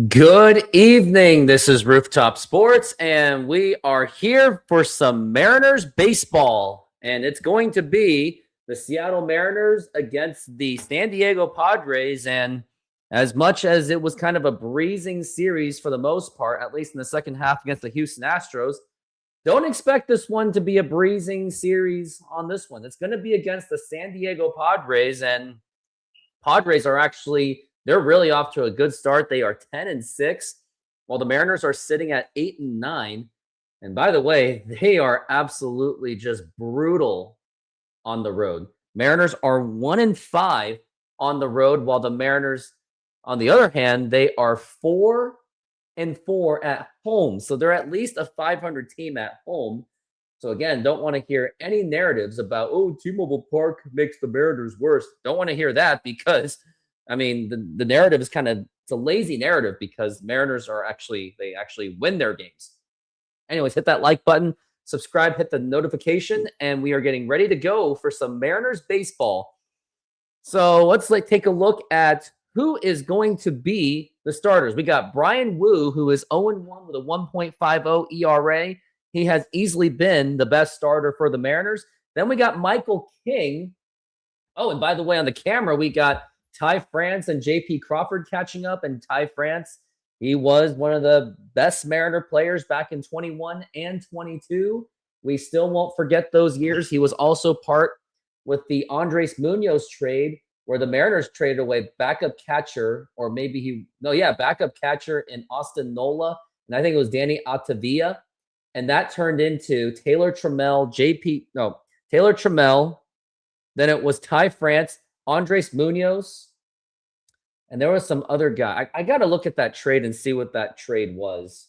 Good evening. This is Rooftop Sports, and we are here for some Mariners baseball. And it's going to be the Seattle Mariners against the San Diego Padres. And as much as it was kind of a breezing series for the most part, at least in the second half against the Houston Astros, don't expect this one to be a breezing series on this one. It's going to be against the San Diego Padres, and Padres are actually they're really off to a good start. They are 10-6, while the Mariners are sitting at 8-9. And by the way, they are absolutely just brutal on the road. Mariners are 1-5 on the road, while the Mariners, on the other hand, they are 4-4 at home. So they're at least a 500 team at home. So again, don't want to hear any narratives about, oh, T-Mobile Park makes the Mariners worse. Don't want to hear that because, I mean, the narrative is it's a lazy narrative because Mariners they actually win their games. Anyways, hit that like button, subscribe, hit the notification, and we are getting ready to go for some Mariners baseball. So let's take a look at who is going to be the starters. We got Brian Wu, who is 0-1 with a 1.50 ERA. He has easily been the best starter for the Mariners. Then we got Michael King. Oh, and by the way, on the camera, we got Ty France and JP Crawford catching up. And Ty France, he was one of the best Mariner players back in 21 and 22. We still won't forget those years. He was also part with the Andres Munoz trade, where the Mariners traded away backup catcher, or backup catcher in Austin Nola. And I think it was Danny Altavilla. And that turned into Taylor Trammell, Taylor Trammell. Then it was Ty France, Andres Munoz. And there was some other guy. I got to look at that trade and see what that trade was.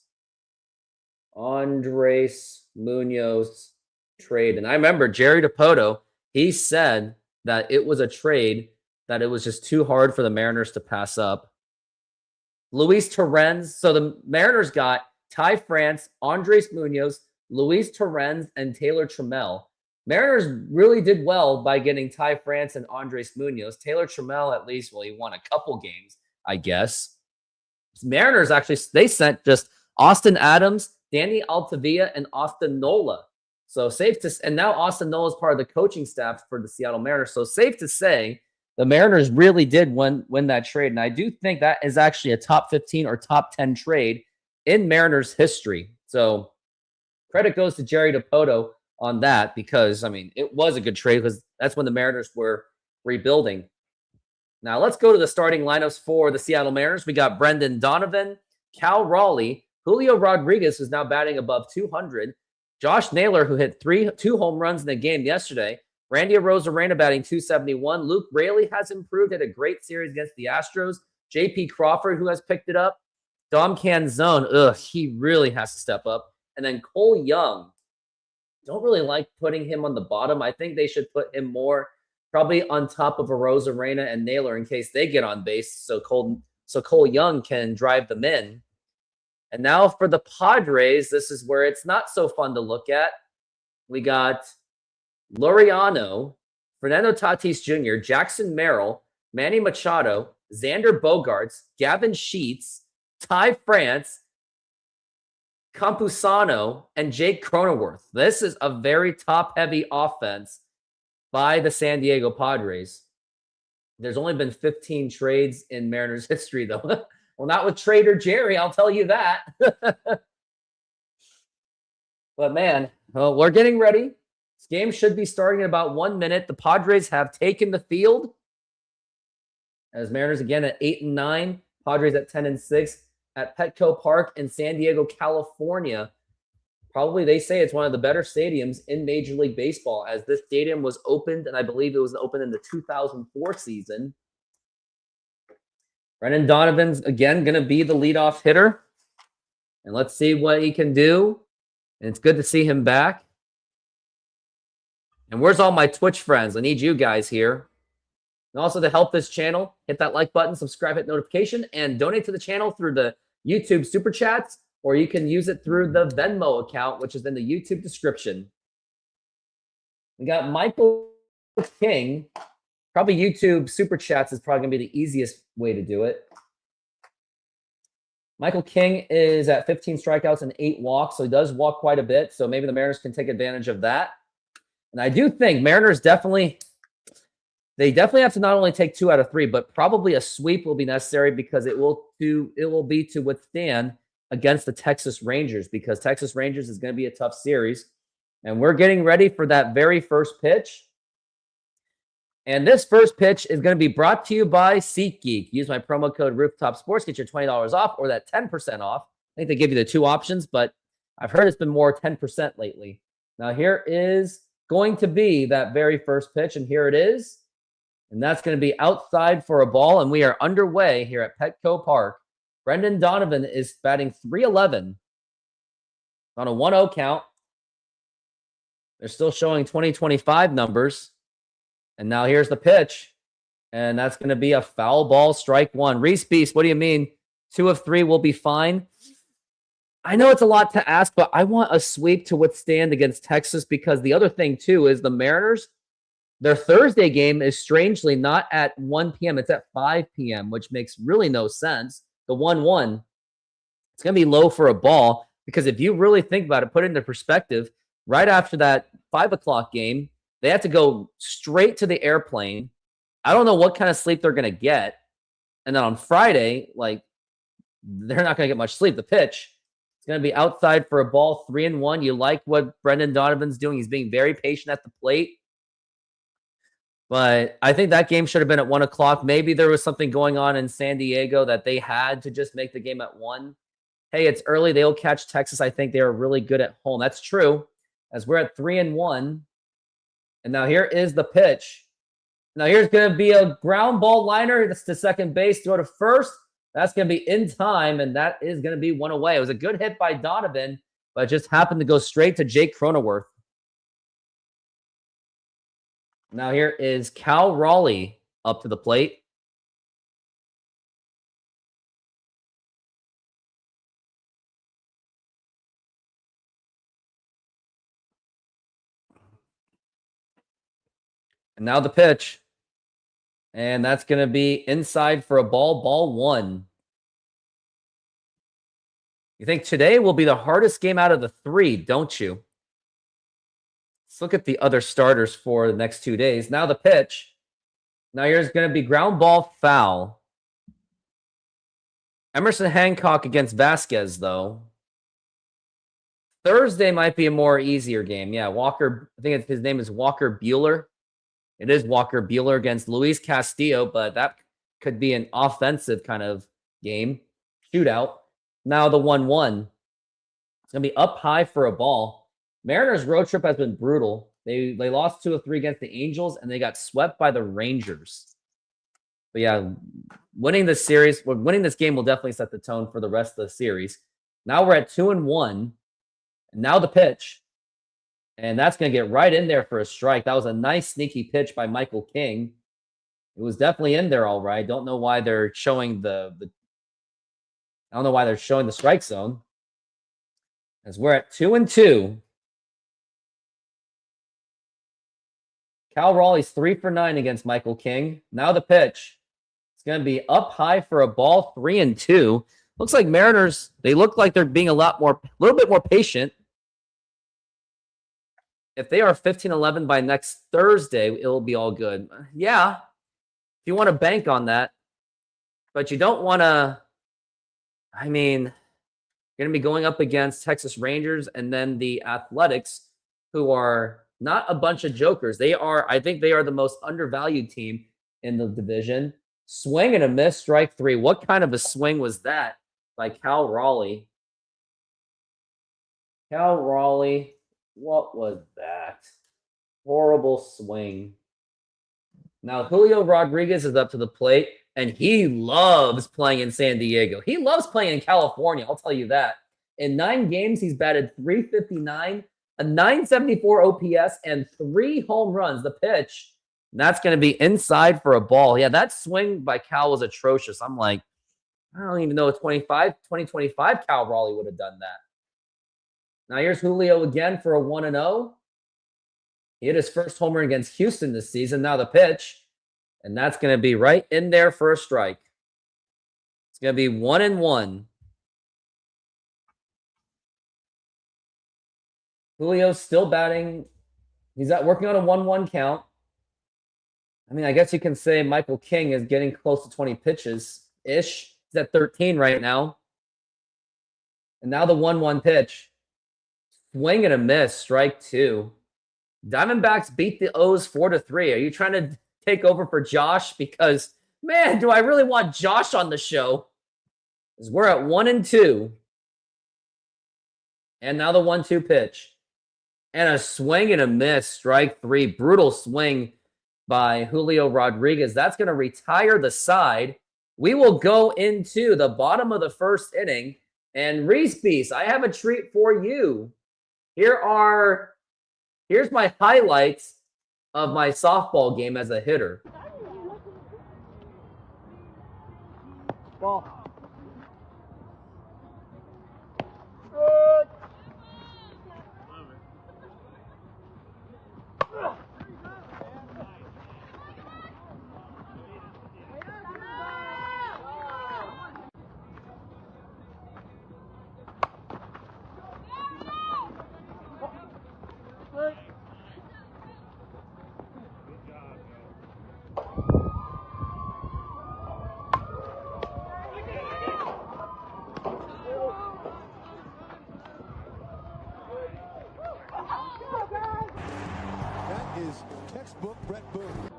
Andres Munoz trade. And I remember Jerry DiPoto, he said that it was a trade that it was just too hard for the Mariners to pass up. Luis Torrens. So the Mariners got Ty France, Andres Munoz, Luis Torrens, and Taylor Trammell. Mariners really did well by getting Ty France and Andres Munoz. Taylor Trammell, at least, he won a couple games, I guess. Mariners actually, they sent just Austin Adams, Danny Altavilla, and Austin Nola. So and now Austin Nola is part of the coaching staff for the Seattle Mariners. So safe to say, the Mariners really did win that trade. And I do think that is actually a top 15 or top 10 trade in Mariners history. So credit goes to Jerry DiPoto on that because, I mean, it was a good trade because that's when the Mariners were rebuilding. Now let's go to the starting lineups for the Seattle Mariners. We got Brendan Donovan, Cal Raleigh, Julio Rodriguez, who's now batting above 200, Josh Naylor, who hit two home runs in the game yesterday, Randy Arozarena batting 271, Luke Raley has improved, had a great series against the Astros, JP Crawford, who has picked it up, Dom Canzone, he really has to step up. And then Cole Young, don't really like putting him on the bottom. I think they should put him more probably on top of Arozarena and Naylor in case they get on base, so Cole Young can drive them in. And now for the Padres, this is where it's not so fun to look at. We got Laureano, Fernando Tatis Jr., Jackson Merrill, Manny Machado, Xander Bogaerts, Gavin Sheets, Ty France, Campusano, and Jake Cronenworth. This is a very top-heavy offense by the San Diego Padres. There's only been 15 trades in Mariners history, though. Well, not with Trader Jerry, I'll tell you that. But, man, we're getting ready. This game should be starting in about 1 minute. The Padres have taken the field. As Mariners again at 8-9, Padres at 10-6. At Petco Park in San Diego, California. Probably they say it's one of the better stadiums in Major League Baseball, as this stadium was opened, and I believe it was opened in the 2004 season. Brendan Donovan's, again, going to be the leadoff hitter. And let's see what he can do. And it's good to see him back. And where's all my Twitch friends? I need you guys here. And also to help this channel, hit that like button, subscribe, hit notification, and donate to the channel through the YouTube Super Chats, or you can use it through the Venmo account, which is in the YouTube description. We got Michael King. Probably YouTube Super Chats is probably going to be the easiest way to do it. Michael King is at 15 strikeouts and 8 walks, so he does walk quite a bit. So maybe the Mariners can take advantage of that. And I do think Mariners definitely have to not only take 2 out of 3, but probably a sweep will be necessary because it will be to withstand against the Texas Rangers, because Texas Rangers is going to be a tough series. And we're getting ready for that very first pitch. And this first pitch is going to be brought to you by SeatGeek. Use my promo code Rooftop Sports, get your $20 off or that 10% off. I think they give you the 2 options, but I've heard it's been more 10% lately. Now here is going to be that very first pitch, and here it is. And that's going to be outside for a ball, and we are underway here at Petco Park. Brendan Donovan is batting .311 on a 1-0 count. They're still showing 2025 numbers. And now here's the pitch. And that's going to be a foul ball, strike 1. Reese Beast, what do you mean? 2 of 3 will be fine. I know it's a lot to ask, but I want a sweep to withstand against Texas, because the other thing, too, is the Mariners, their Thursday game is strangely not at 1 p.m. It's at 5 p.m., which makes really no sense. The 1-1, it's going to be low for a ball, because if you really think about it, put it into perspective, right after that 5 o'clock game, they have to go straight to the airplane. I don't know what kind of sleep they're going to get. And then on Friday, they're not going to get much sleep. The pitch, it's going to be outside for a ball, 3-1. You like what Brendan Donovan's doing. He's being very patient at the plate. But I think that game should have been at 1 o'clock. Maybe there was something going on in San Diego that they had to just make the game at 1. Hey, it's early. They'll catch Texas. I think they are really good at home. That's true, as we're at 3-1. And now here is the pitch. Now here's going to be a ground ball liner. That's to second base. Throw to first. That's going to be in time, and that is going to be 1 away. It was a good hit by Donovan, but it just happened to go straight to Jake Cronenworth. Now here is Cal Raleigh up to the plate. And now the pitch. And that's going to be inside for a ball 1. You think today will be the hardest game out of the 3, don't you? Let's look at the other starters for the next 2 days. Now the pitch. Now here's going to be ground ball, foul. Emerson Hancock against Vasquez, though. Thursday might be a more easier game. Yeah, Walker, I think his name is Walker Buehler. It is Walker Buehler against Luis Castillo, but that could be an offensive kind of game. Shootout. Now the 1-1. It's going to be up high for a ball. Mariners' road trip has been brutal. They lost 2 of 3 against the Angels, and they got swept by the Rangers. But yeah, winning this game will definitely set the tone for the rest of the series. Now we're at 2-1. Now the pitch. And that's going to get right in there for a strike. That was a nice sneaky pitch by Michael King. It was definitely in there all right. Don't know why they're showing I don't know why they're showing the strike zone. As we're at 2-2. Cal Raleigh's 3 for 9 against Michael King. Now the pitch. It's going to be up high for a ball, 3-2. Looks like Mariners, they look like they're being a little bit more patient. If they are 15-11 by next Thursday, it'll be all good. Yeah, if you want to bank on that. But you don't want to, you're going to be going up against Texas Rangers and then the Athletics, who are not a bunch of jokers. I think they are the most undervalued team in the division. Swing and a miss, strike 3. What kind of a swing was that by Cal Raleigh? Cal Raleigh. What was that? Horrible swing. Now, Julio Rodriguez is up to the plate, and he loves playing in San Diego. He loves playing in California, I'll tell you that. In 9 games, he's batted .359, a .974 OPS, and 3 home runs. The pitch, and that's going to be inside for a ball. Yeah, that swing by Cal was atrocious. I'm like, I don't even know if 2025 Cal Raleigh would have done that. Now here's Julio again for a 1-0. He hit his first homer against Houston this season. Now the pitch, and that's going to be right in there for a strike. It's going to be 1-1. Julio's still batting. He's working on a 1-1 count. I mean, I guess you can say Michael King is getting close to 20 pitches-ish. He's at 13 right now. And now the 1-1 pitch. Swing and a miss, strike two. Diamondbacks beat the O's 4-3. Are you trying to take over for Josh? Because, man, do I really want Josh on the show? Because we're at 1-2. And now the 1-2 pitch. And a swing and a miss, strike three. Brutal swing by Julio Rodriguez. That's going to retire the side. We will go into the bottom of the first inning. And Reese Beast, I have a treat for you. Here's my highlights of my softball game as a hitter. Ball. That is textbook Brett Boone.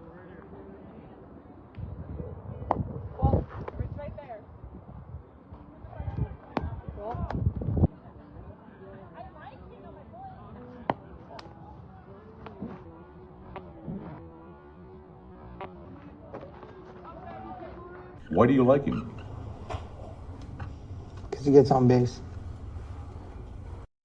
Ball. It's right there. Ball. Why do you like him? Because he gets on base.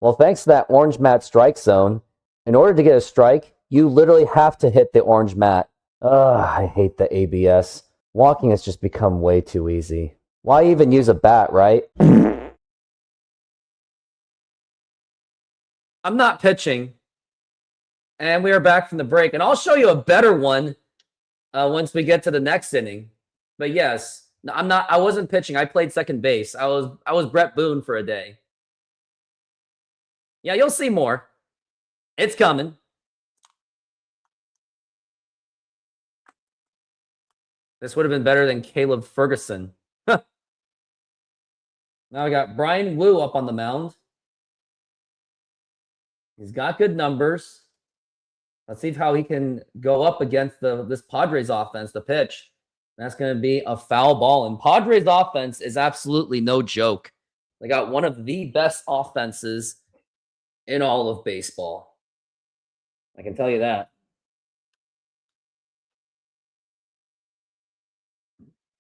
Well, thanks to that orange mat strike zone, in order to get a strike, you literally have to hit the orange mat. Ugh, I hate the ABS. Walking has just become way too easy. Why even use a bat, right? I'm not pitching. And we are back from the break. And I'll show you a better one once we get to the next inning. But yes, I wasn't pitching. I played second base. I was Brett Boone for a day. Yeah, you'll see more. It's coming. This would have been better than Caleb Ferguson. Now we got Brian Wu up on the mound. He's got good numbers. Let's see how he can go up against this Padres offense, the pitch. That's going to be a foul ball. And Padres offense is absolutely no joke. They got one of the best offenses in all of baseball. I can tell you that.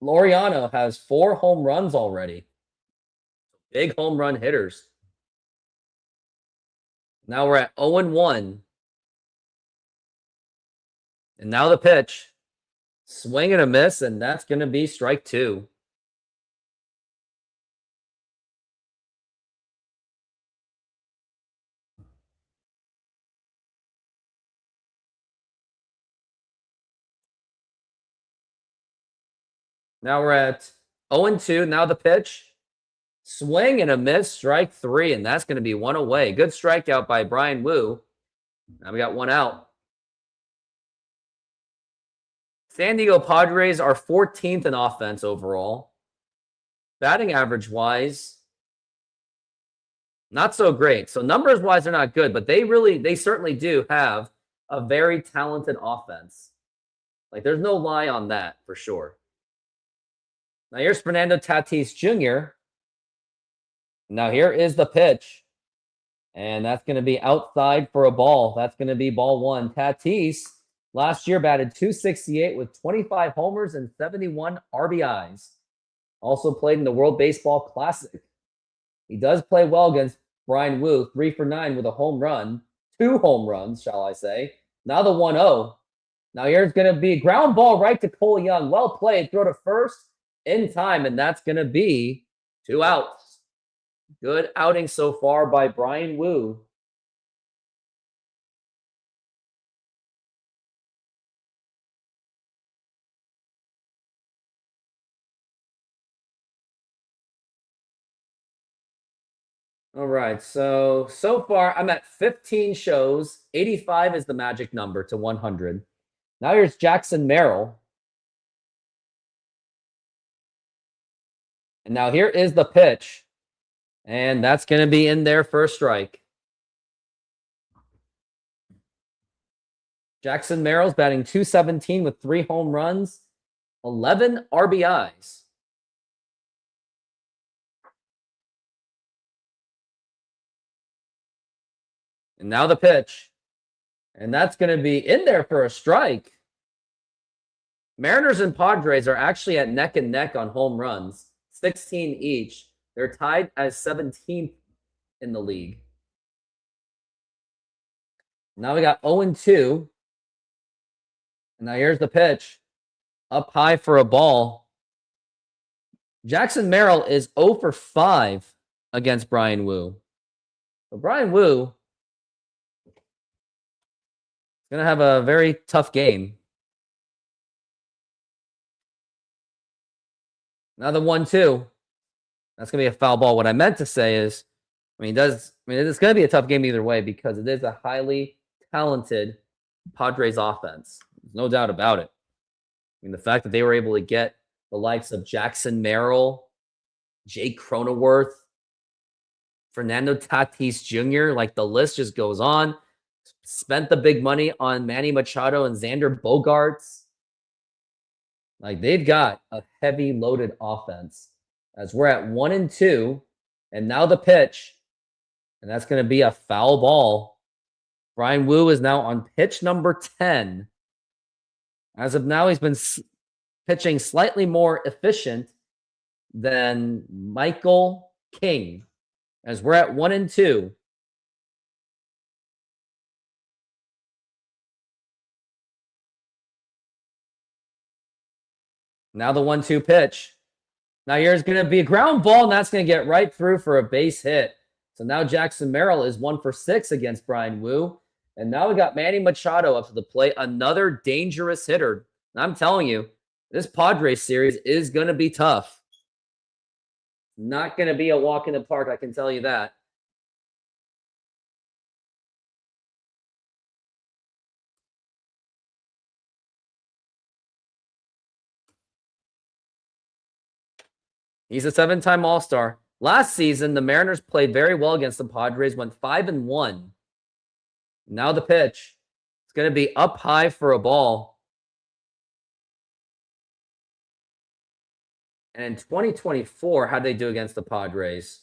Laureano has 4 home runs already. Big home run hitters. Now we're at 0-1. And now the pitch. Swing and a miss, and that's going to be strike two. Now we're at 0-2. Now the pitch. Swing and a miss, strike three, and that's going to be one away. Good strikeout by Brian Wu. Now we got one out. San Diego Padres are 14th in offense overall. Batting average-wise, not so great. So numbers-wise, they're not good, but they certainly do have a very talented offense. Like, there's no lie on that for sure. Now here's Fernando Tatis Jr. Now here is the pitch. And that's going to be outside for a ball. That's going to be ball one. Tatis last year batted .268 with 25 homers and 71 RBIs. Also played in the World Baseball Classic. He does play well against Brian Wu, 3 for 9 with a home run. 2 home runs, shall I say. Now the 1-0. Now here's going to be a ground ball right to Cole Young. Well played. Throw to first in time, and that's going to be 2 outs. Good outing so far by Brian Wu. All right. So far, I'm at 15 shows. 85 is the magic number to 100. Now here's Jackson Merrill. And now here is the pitch. And that's going to be in there for a strike. Jackson Merrill's batting .217 with 3 home runs, 11 RBIs. And now the pitch. And that's going to be in there for a strike. Mariners and Padres are actually at neck and neck on home runs, 16 each. They're tied as 17th in the league. Now we got 0-2. And now here's the pitch. Up high for a ball. Jackson Merrill is 0 for 5 against Brian Wu. So Brian Wu is going to have a very tough game. Now the 1-2. That's going to be a foul ball. What I meant to say is, it's going to be a tough game either way because it is a highly talented Padres offense. There's no doubt about it. The fact that they were able to get the likes of Jackson Merrill, Jake Cronenworth, Fernando Tatis Jr., like the list just goes on. Spent the big money on Manny Machado and Xander Bogaerts. Like they've got a heavy loaded offense as we're at 1-2. And now the pitch. And that's going to be a foul ball. Brian Wu is now on pitch number 10. As of now, he's been pitching slightly more efficient than Michael King. As we're at 1-2. Now the 1-2 pitch. Now here's going to be a ground ball, and that's going to get right through for a base hit. So now Jackson Merrill is 1 for 6 against Brian Wu. And now we got Manny Machado up to the plate, another dangerous hitter. And I'm telling you, this Padres series is going to be tough. Not going to be a walk in the park, I can tell you that. He's a 7-time All-Star. Last season, the Mariners played very well against the Padres, went 5-1. Now the pitch. It's going to be up high for a ball. And in 2024, how'd they do against the Padres?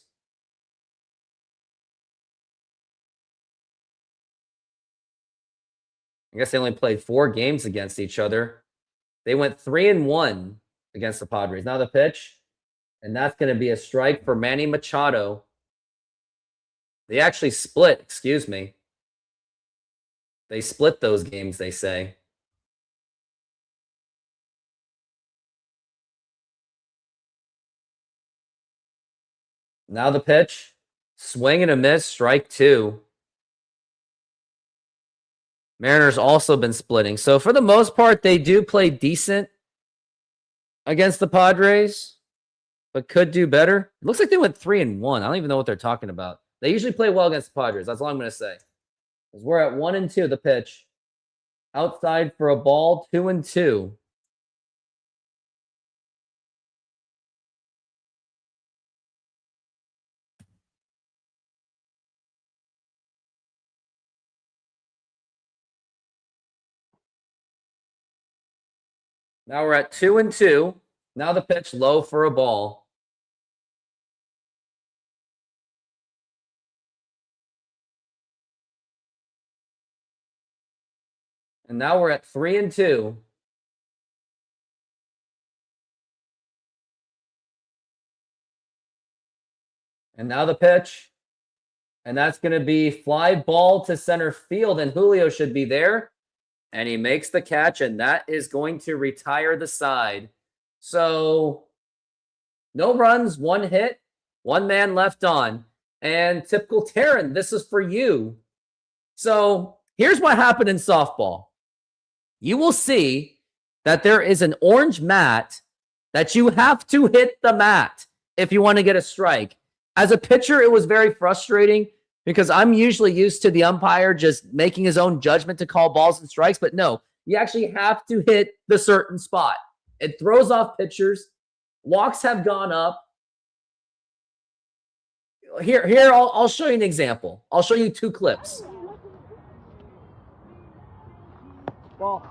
I guess they only played 4 games against each other. They went 3-1 against the Padres. Now the pitch. And that's going to be a strike for Manny Machado. They actually split, excuse me. They split those games, they say. Now the pitch. Swing and a miss, strike 2. Mariners also been splitting. So for the most part, they do play decent against the Padres, but could do better. It looks like they went 3-1. I don't even know what they're talking about. They usually play well against the Padres. That's all I'm going to say. Because we're at 1-2, the pitch. Outside for a ball, 2-2. Now we're at 2-2. Now the pitch low for a ball. And now we're at 3-2. And now the pitch. And that's going to be fly ball to center field. And Julio should be there. And he makes the catch. And that is going to retire the side. So no runs, 1 hit, 1 man left on. And typical Taryn, this is for you. So here's what happened in softball. You will see that there is an orange mat that you have to hit the mat if you want to get a strike. As a pitcher, it was very frustrating because I'm usually used to the umpire just making his own judgment to call balls and strikes. But no, you actually have to hit the certain spot. It throws off pitchers. Walks have gone up. Here, I'll show you an example. I'll show you 2 clips. Ball.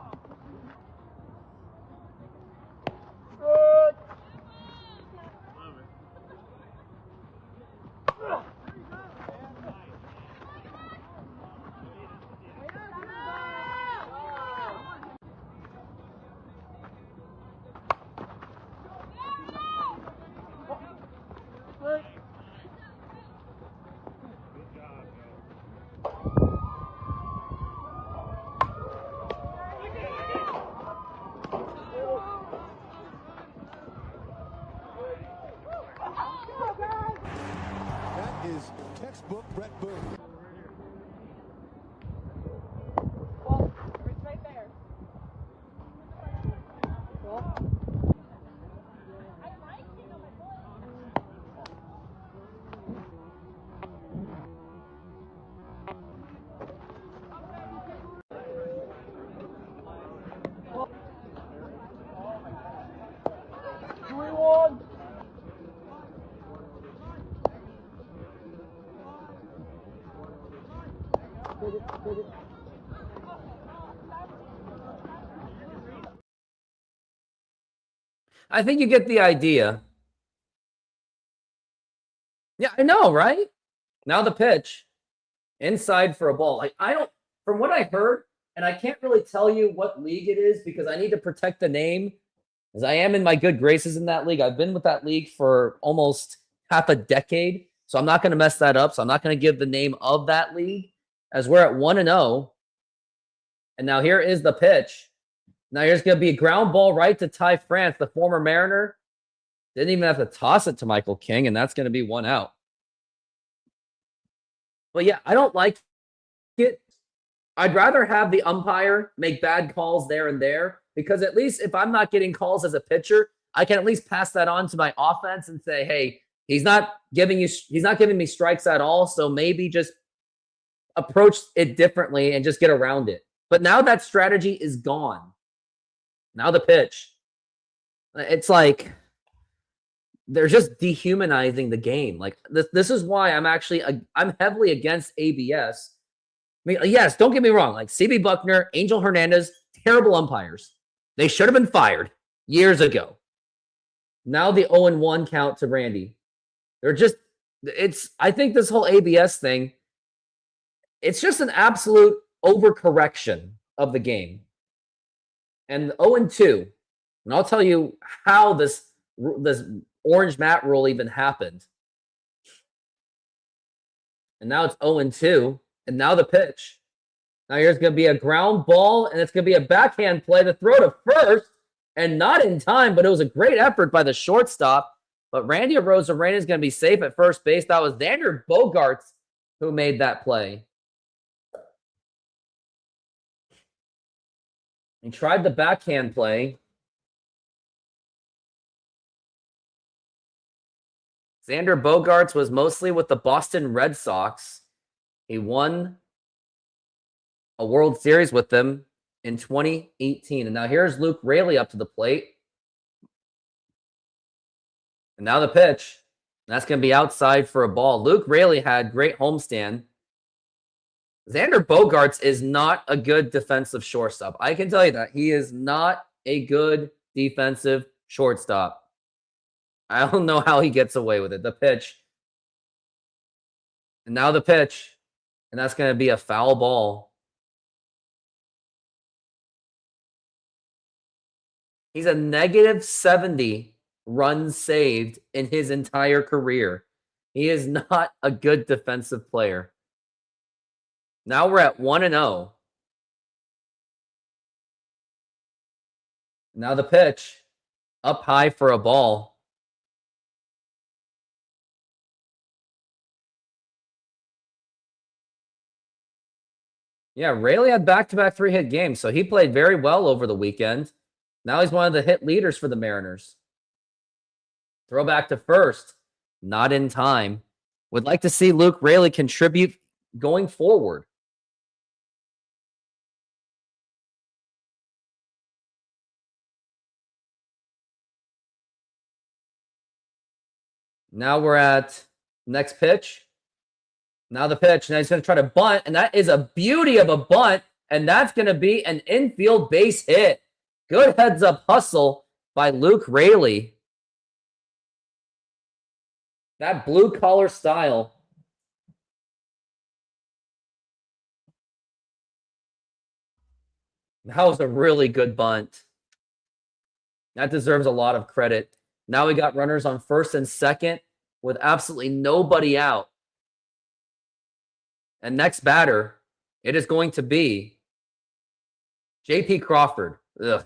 That is textbook Brett Boone. Ball. It's right there. Ball. I think you get the idea. Yeah, I know, right? Now the pitch. Inside for a ball. Like, I don't, from what I heard, and I can't really tell you what league it is because I need to protect the name, as I am in my good graces in that league. I've been with that league for almost half a decade, so I'm not going to mess that up. So I'm not going to give the name of that league, as we're at 1-0. And now here is the pitch. Now here's going to be a ground ball right to Ty France, the former Mariner. Didn't even have to toss it to Michael King, and that's going to be 1 out. But yeah, I don't like it. I'd rather have the umpire make bad calls there and there, because at least if I'm not getting calls as a pitcher, I can at least pass that on to my offense and say, hey, he's not giving me strikes at all, so maybe just approach it differently and just get around it. But now that strategy is gone. Now the pitch. It's like they're just dehumanizing the game. Like this is why I'm heavily against ABS. I mean, yes, don't get me wrong. Like CB Buckner, Angel Hernandez, terrible umpires. They should have been fired years ago. Now the 0-1 count to Randy. I think this whole ABS thing, it's just an absolute overcorrection of the game. And 0-2, and I'll tell you how this orange mat rule even happened. And now it's 0-2, and now the pitch. Now here's going to be a ground ball, and it's going to be a backhand play to throw to first, and not in time, but it was a great effort by the shortstop. But Randy Arozarena is going to be safe at first base. That was Xander Bogaerts who made that play. He tried the backhand play. Xander Bogaerts was mostly with the Boston Red Sox. He won a World Series with them in 2018. And now here's Luke Raley up to the plate. And now the pitch. That's going to be outside for a ball. Luke Raley had great homestand. Xander Bogaerts is not a good defensive shortstop. I can tell you that. He is not a good defensive shortstop. I don't know how he gets away with it. The pitch. And now the pitch. And that's going to be a foul ball. He's a -70 runs saved in his entire career. He is not a good defensive player. Now we're at 1-0. Now the pitch. Up high for a ball. Yeah, Raley had back-to-back 3-hit games, so he played very well over the weekend. Now he's one of the hit leaders for the Mariners. Throw back to first. Not in time. Would like to see Luke Raley contribute going forward. Now we're at next pitch. Now the pitch. Now he's going to try to bunt, and that is a beauty of a bunt, and that's going to be an infield base hit. Good heads-up hustle by Luke Raley. That blue-collar style. That was a really good bunt. That deserves a lot of credit. Now we got runners on first and second with absolutely nobody out. And next batter, it is going to be J.P. Crawford. Ugh.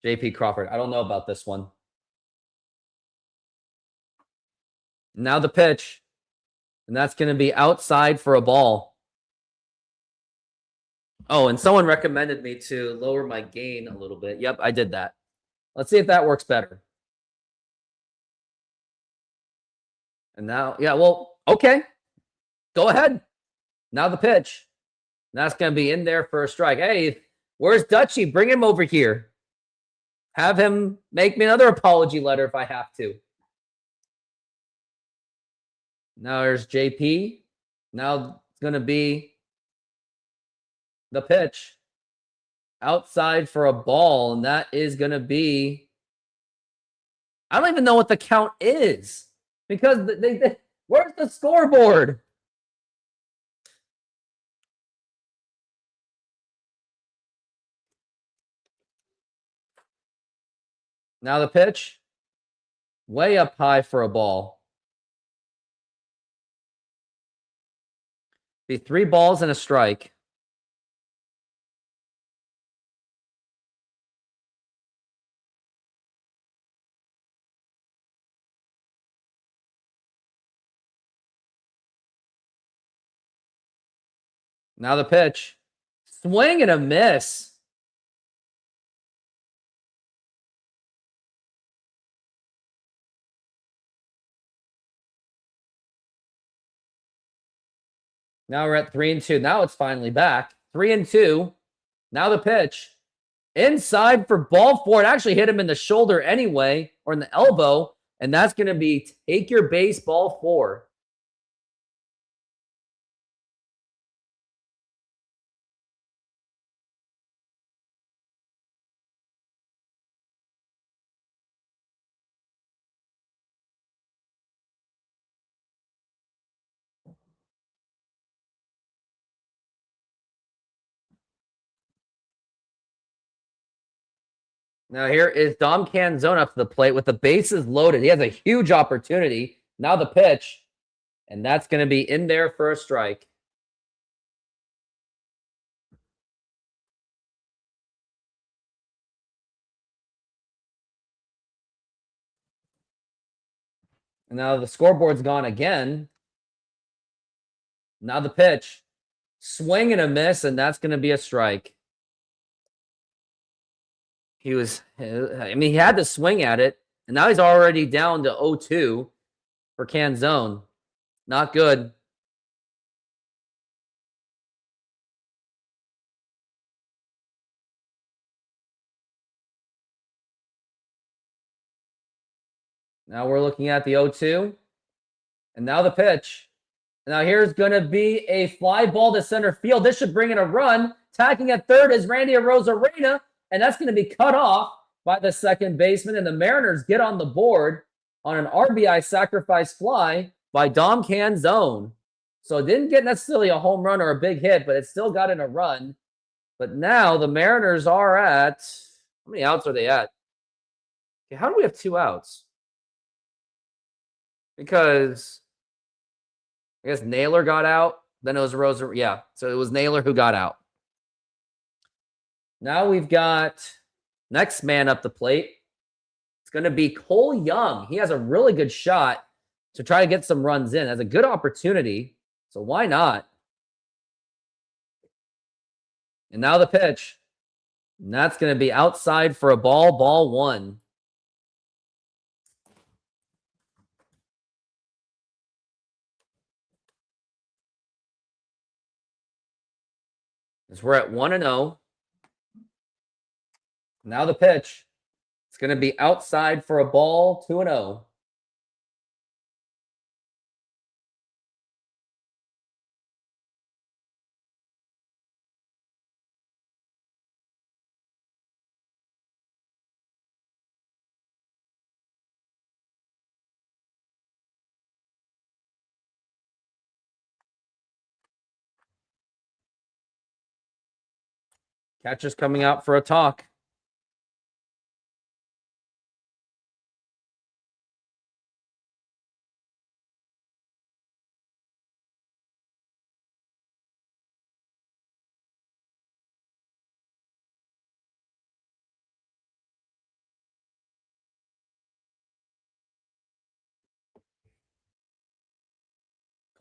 J.P. Crawford. I don't know about this one. Now the pitch. And that's going to be outside for a ball. Oh, and someone recommended me to lower my gain a little bit. Yep, I did that. Let's see if that works better. And now, yeah, well, okay. Go ahead. Now the pitch. That's going to be in there for a strike. Hey, where's Dutchie? Bring him over here. Have him make me another apology letter if I have to. Now there's JP. Now it's going to be the pitch. Outside for a ball, and that is going to be... I don't even know what the count is. Because where's the scoreboard? Now the pitch. Way up high for a ball. Be 3 balls and a strike. Now the pitch. Swing and a miss. Now we're at 3-2. Now it's finally back. 3-2. Now the pitch. Inside for ball 4. It actually hit him in the shoulder anyway, or in the elbow. And that's going to be take your base, ball 4. Now here is Dom Canzone up to the plate with the bases loaded. He has a huge opportunity. Now the pitch. And that's going to be in there for a strike. And now the scoreboard's gone again. Now the pitch. Swing and a miss, and that's going to be a strike. He had to swing at it, and now he's already down to 0-2 for Canzone. Not good. Now we're looking at the 0-2. And now the pitch. Now here's going to be a fly ball to center field. This should bring in a run. Tacking at third is Randy Arozarena. And that's going to be cut off by the second baseman. And the Mariners get on the board on an RBI sacrifice fly by Dom Canzone. So it didn't get necessarily a home run or a big hit, but it still got in a run. But now the Mariners are at... How many outs are they at? Okay, how do we have 2 outs? Because I guess Naylor got out. Then it was Rosa. Yeah, so it was Naylor who got out. Now we've got next man up the plate. It's going to be Cole Young. He has a really good shot to try to get some runs in. Has a good opportunity, so why not? And now the pitch. And that's going to be outside for a ball, ball 1. As we're at 1-0. Now the pitch. It's going to be outside for a ball, 2-0. Catcher's coming out for a talk.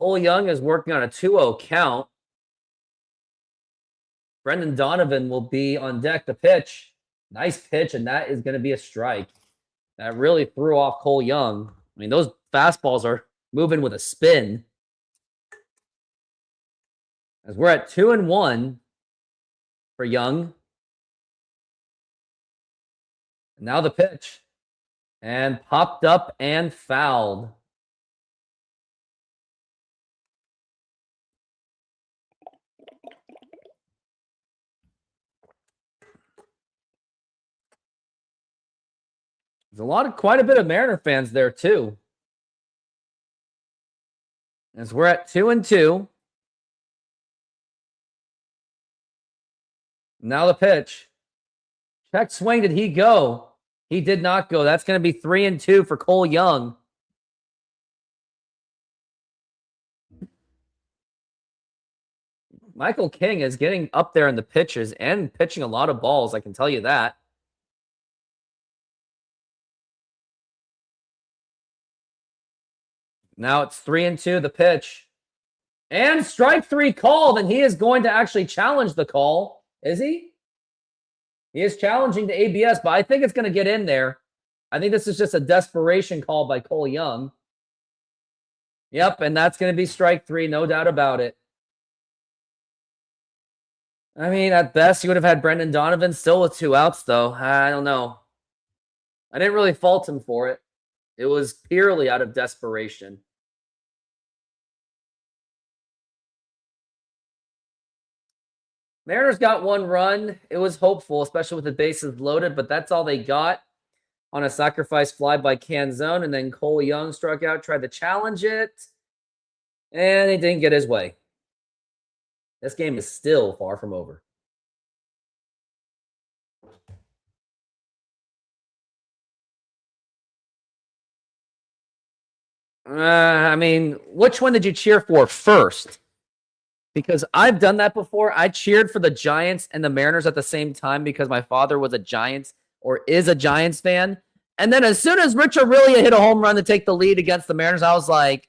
Cole Young is working on a 2-0 count. Brendan Donovan will be on deck to pitch. Nice pitch, and that is going to be a strike. That really threw off Cole Young. I mean, those fastballs are moving with a spin. As we're at 2-1 for Young. Now the pitch. And popped up and fouled. There's quite a bit of Mariner fans there too. As we're at 2-2. Now the pitch. Check swing. Did he go? He did not go. That's going to be 3-2 for Cole Young. Michael King is getting up there in the pitches and pitching a lot of balls. I can tell you that. Now it's 3-2, the pitch. And strike three called, and he is going to actually challenge the call. Is he? He is challenging the ABS, but I think it's going to get in there. I think this is just a desperation call by Cole Young. Yep, and that's going to be strike three, no doubt about it. I mean, at best, you would have had Brendan Donovan still with 2 outs, though. I don't know. I didn't really fault him for it. It was purely out of desperation. Mariners got 1 run. It was hopeful, especially with the bases loaded, but that's all they got on a sacrifice fly by Canzone. And then Cole Young struck out, tried to challenge it, and he didn't get his way. This game is still far from over. I mean, which one did you cheer for first? Because I've done that before. I cheered for the Giants and the Mariners at the same time because my father was a Giants or is a Giants fan. And then as soon as Rich Aurelia hit a home run to take the lead against the Mariners, I was like,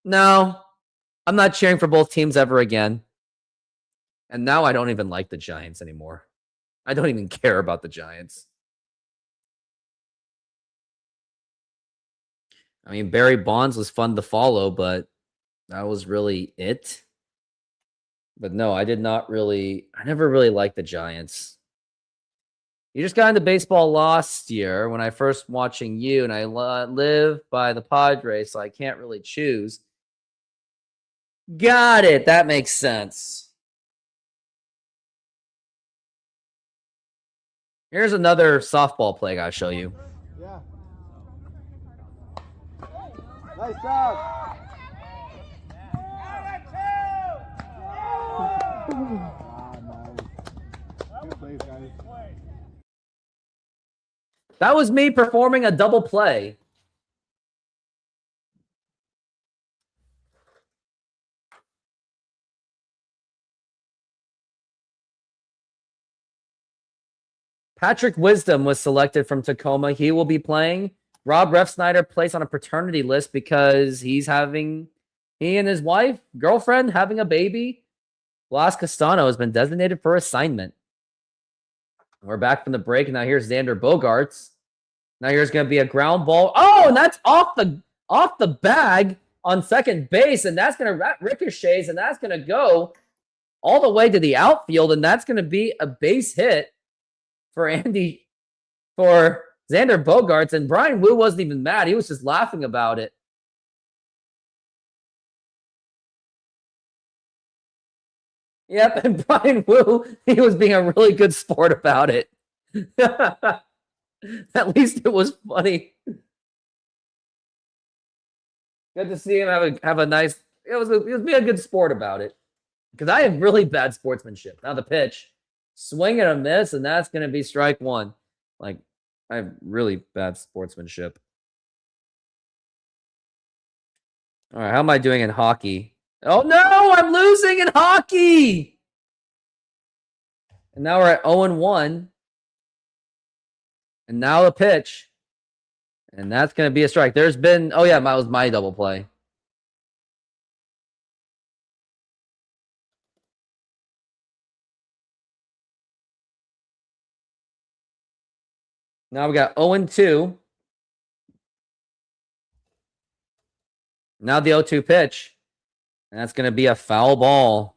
no, I'm not cheering for both teams ever again. And now I don't even like the Giants anymore. I don't even care about the Giants. I mean, Barry Bonds was fun to follow, but that was really it. But no, I never really liked the Giants. You just got into baseball last year when I first watching you, and I live by the Padres, so I can't really choose. Got it. That makes sense. Here's another softball play I gotta show you. Yeah. Nice job. Good plays, guys. That was me performing a double play. Patrick Wisdom was selected from Tacoma. He will be playing. Rob Refsnyder placed on a paternity list because he and his wife, girlfriend, having a baby. Blas Castano has been designated for assignment. We're back from the break, and now here's Xander Bogaerts. Now here's going to be a ground ball. Oh, and that's off the bag on second base, and that's going to ricochets, and that's going to go all the way to the outfield, and that's going to be a base hit for Xander Bogaerts, and Brian Wu wasn't even mad. He was just laughing about it. Yep, and Brian Wu, he was being a really good sport about it. At least it was funny. Good to see him have a nice. He was being a good sport about it. Because I have really bad sportsmanship. Now the pitch, swing and a miss, and that's going to be strike one. Like, I have really bad sportsmanship. All right, how am I doing in hockey? Oh no, I'm losing in hockey. And now we're at 0-1. And now the pitch. And that's going to be a strike. There's been, oh yeah, that was my double play. Now we got 0-2. Now the 0-2 pitch. And that's going to be a foul ball.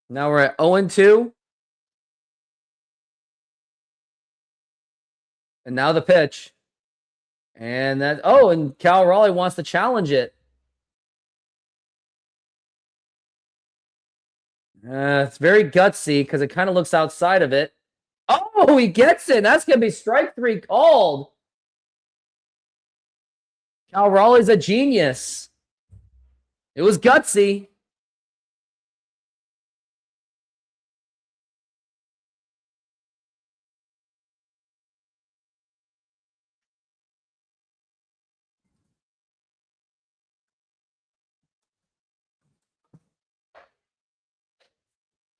Now we're at 0-2. And now the pitch. And that, oh, and Cal Raleigh wants to challenge it. It's very gutsy because it kind of looks outside of it. Oh, he gets it. That's going to be strike three called. Cal Raleigh's a genius. It was gutsy.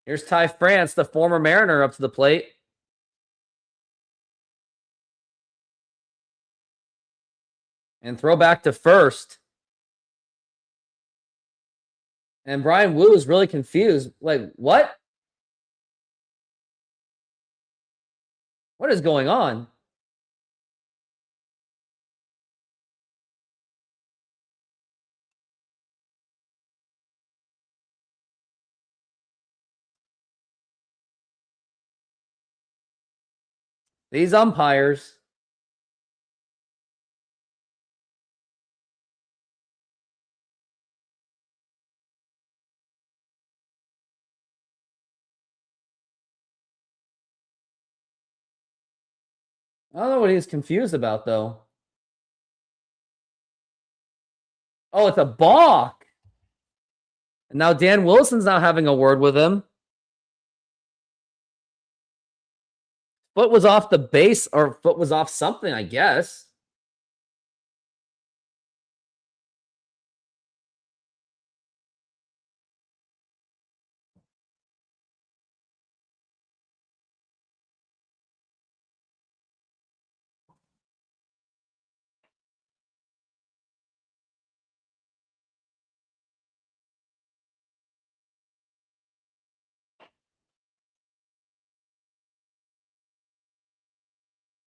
Here's Ty France, the former Mariner, up to the plate. And throw back to first. And Brian Wu is really confused. Like, what? What is going on? These umpires. I don't know what he's confused about, though. Oh, it's a balk. And now Dan Wilson's not having a word with him. Foot was off the base, or foot was off something, I guess.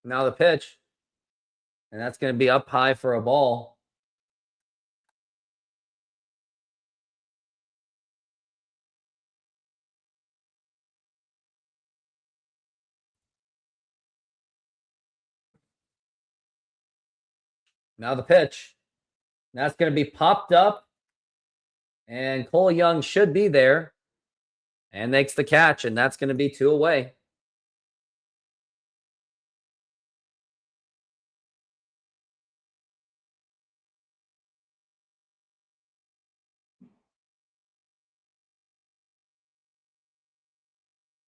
Now the pitch. And that's going to be up high for a ball. Now the pitch. That's going to be popped up. And Cole Young should be there. And makes the catch. And that's going to be 2 away.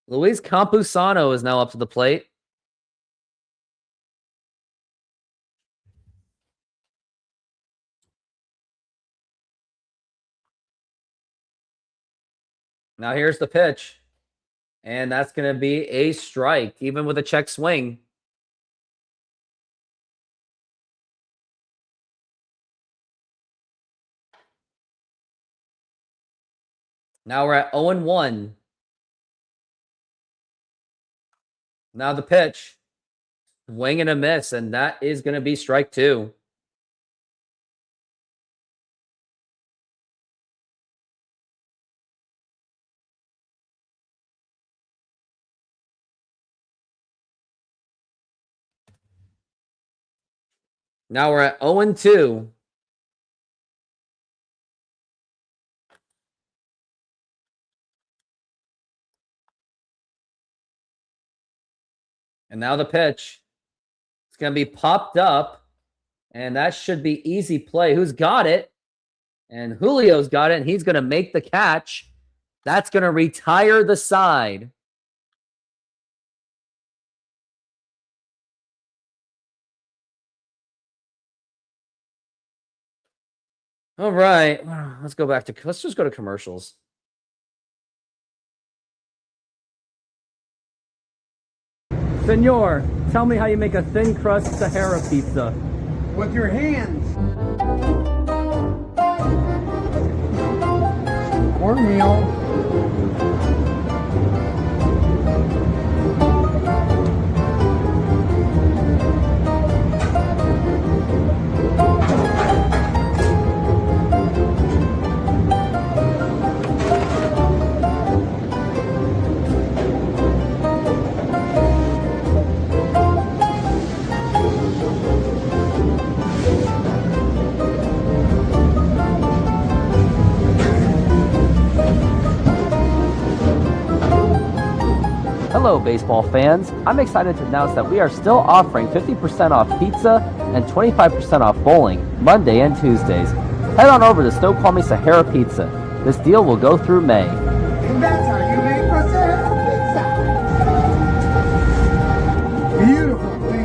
Luis Campusano is now up to the plate. Now here's the pitch. And that's going to be a strike, even with a check swing. Now we're at 0-1. Now the pitch. Swing and a miss, and that is going to be strike 2. Now we're at 0-2. And now the pitch. It's going to be popped up, and that should be easy play. Who's got it? And Julio's got it, and he's going to make the catch. That's going to retire the side. All right, let's just go to commercials. Senor, tell me how you make a thin crust Sahara pizza. With your hands. Cornmeal. Hello, baseball fans. I'm excited to announce that we are still offering 50% off pizza and 25% off bowling Monday and Tuesdays. Head on over to Snoqualmie Sahara Pizza. This deal will go through May. And that's how you make a Sahara pizza. Beautiful thing.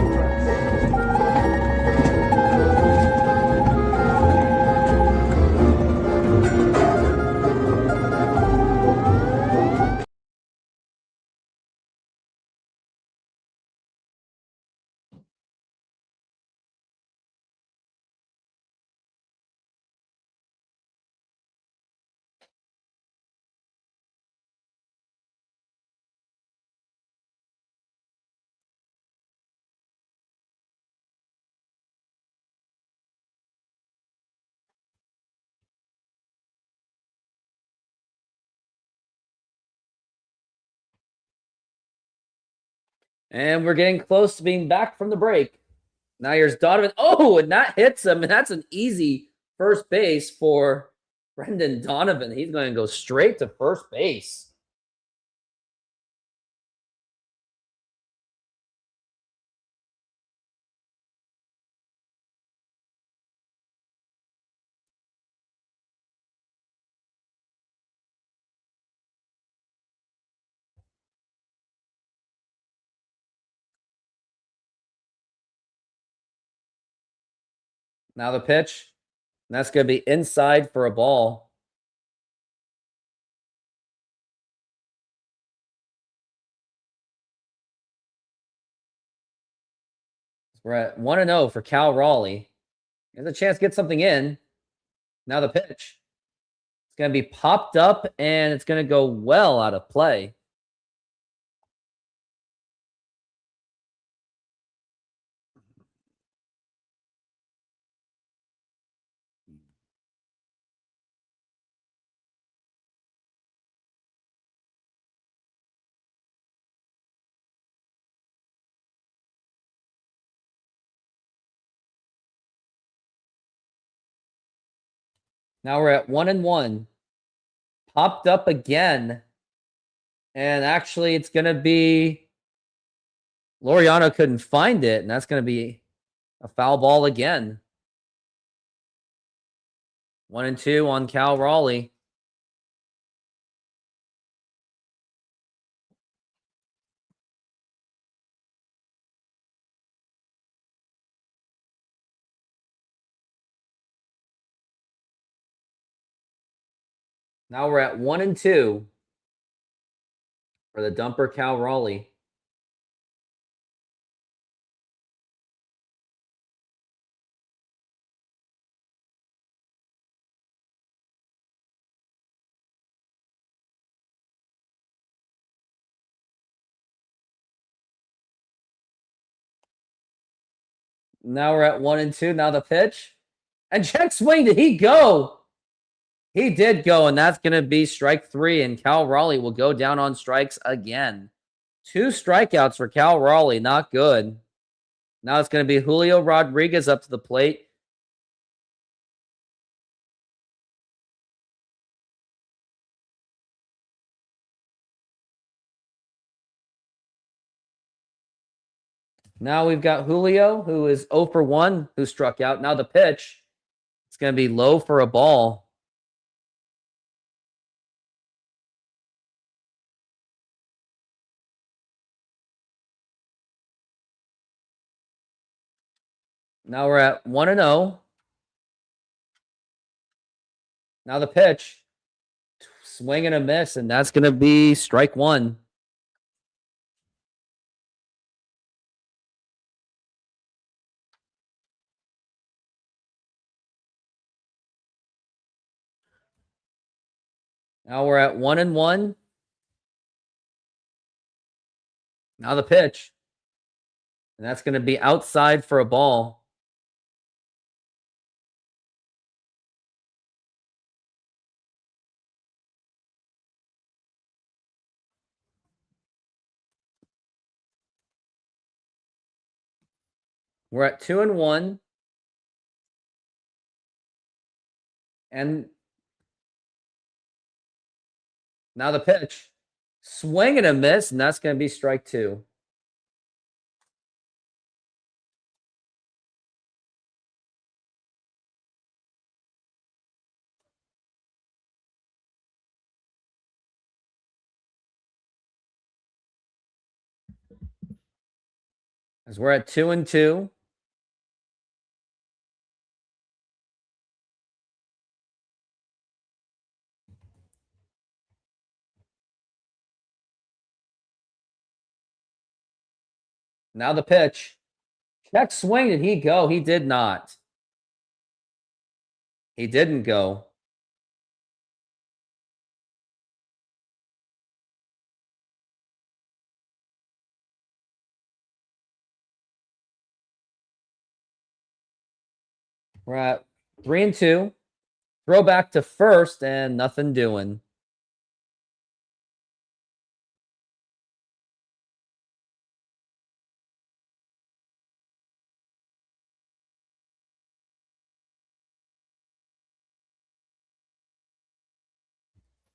And we're getting close to being back from the break. Now here's Donovan. Oh, and that hits him. And that's an easy first base for Brendan Donovan. He's going to go straight to first base. Now the pitch. And that's going to be inside for a ball. We're at 1-0 for Cal Raleigh. There's a chance to get something in. Now the pitch. It's going to be popped up, and it's going to go well out of play. Now we're at 1-1. Popped up again. And actually, it's going to be Laureano couldn't find it, and that's going to be a foul ball again. 1-2 on Cal Raleigh. Now we're at 1-2 for the dumper Cal Raleigh. Now we're at 1-2. Now the pitch. And check swing. Did he go? He did go, and that's going to be strike 3, and Cal Raleigh will go down on strikes again. 2 strikeouts for Cal Raleigh. Not good. Now it's going to be Julio Rodriguez up to the plate. Now we've got Julio, who is 0 for 1, who struck out. Now the pitch. It's going to be low for a ball. Now we're at 1-0. Now the pitch. Swing and a miss, and that's going to be strike 1. Now we're at 1-1. Now the pitch. And that's going to be outside for a ball. We're at 2-1. And now the pitch. Swing and a miss, and that's going to be strike 2. As we're at 2-2. Now the pitch. Check swing. Did he go? He did not. He didn't go. We're at 3-2. Throw back to first, and nothing doing.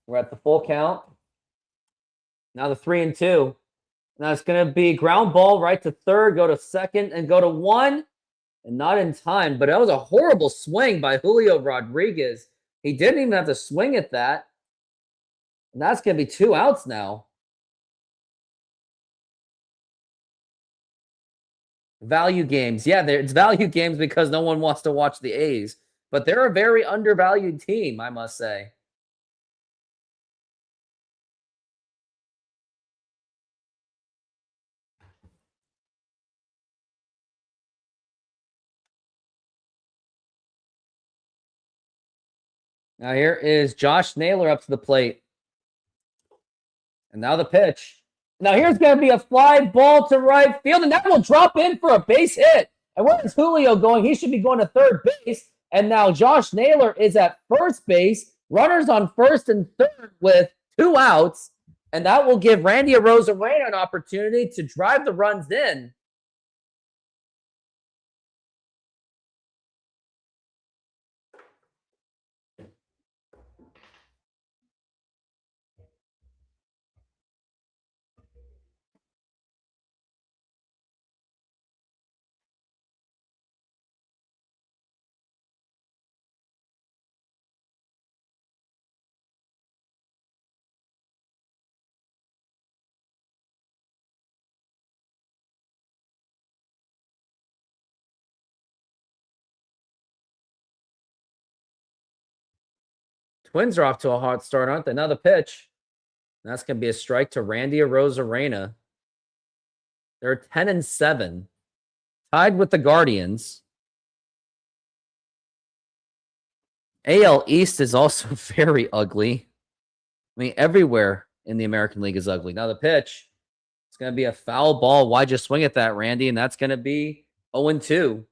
We're at the full count. Now the 3-2. Now it's going to be ground ball right to third, go to second, and go to 1. And not in time, but that was a horrible swing by Julio Rodriguez. He didn't even have to swing at that. And that's going to be 2 outs now. Value games. Yeah, it's value games because no one wants to watch the A's. But they're a very undervalued team, I must say. Now here is Josh Naylor up to the plate. And now the pitch. Now here's going to be a fly ball to right field, and that will drop in for a base hit. And where is Julio going? He should be going to third base. And now Josh Naylor is at first base. Runners on first and third with 2 outs. And that will give Randy Arozarena an opportunity to drive the runs in. Twins are off to a hot start, aren't they? Now the pitch. That's going to be a strike to Randy Arozarena. They're 10-7. Tied with the Guardians. AL East is also very ugly. I mean, everywhere in the American League is ugly. Now the pitch. It's going to be a foul ball. Why'd you swing at that, Randy? And that's going to be 0-2.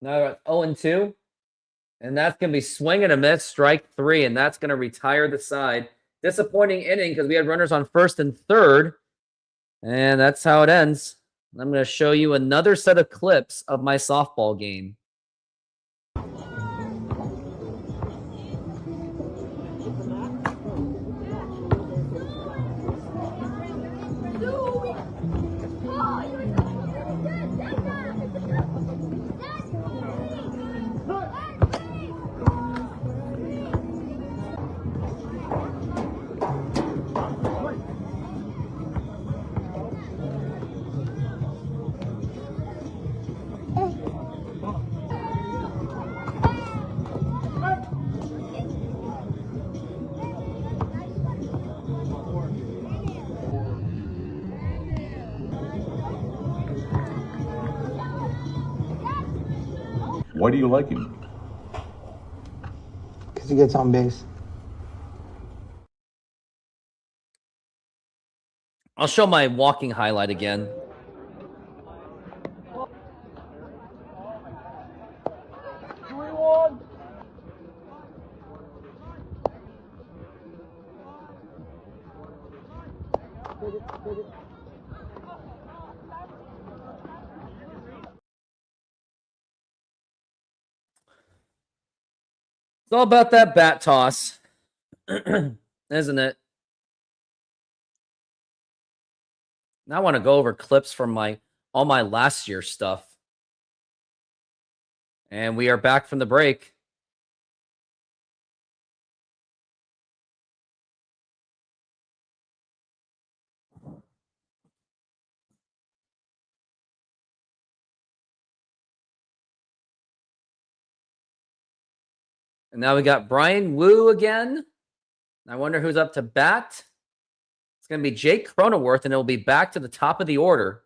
Now we're at 0-2. And that's going to be swing and a miss, strike 3, and that's going to retire the side. Disappointing inning because we had runners on first and third. And that's how it ends. I'm going to show you another set of clips of my softball game. Why do you like him? Because he gets on base. I'll show my walking highlight again. It's all about that bat toss, isn't it? Now I want to go over clips from all my last year's stuff. And we are back from the break. And now we got Brian Wu again. I wonder who's up to bat. It's going to be Jake Cronenworth, and it'll be back to the top of the order.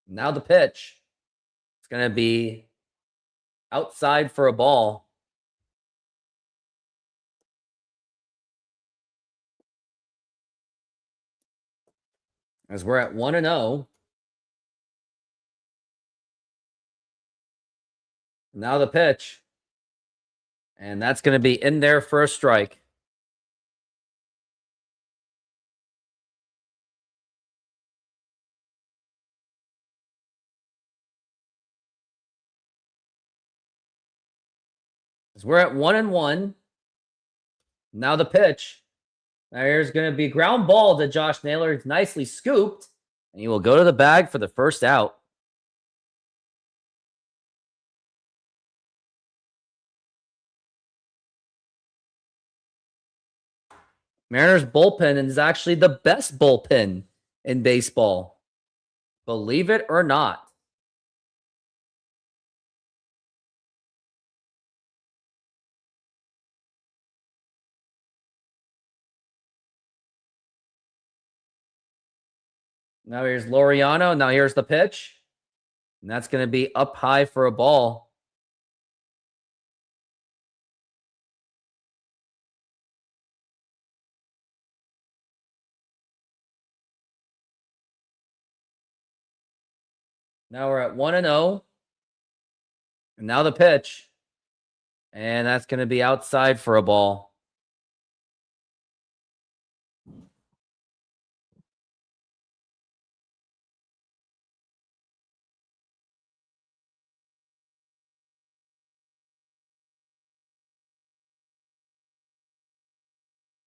Now the pitch. It's going to be outside for a ball. As we're at 1-0. Now the pitch. And that's going to be in there for a strike. As we're at 1-1. Now the pitch. There's going to be ground ball to Josh Naylor. It's nicely scooped. And he will go to the bag for the first out. Mariners bullpen is actually the best bullpen in baseball. Believe it or not. Now here's Laureano. Now here's the pitch. And that's going to be up high for a ball. Now we're at 1-0. And now the pitch. And that's going to be outside for a ball.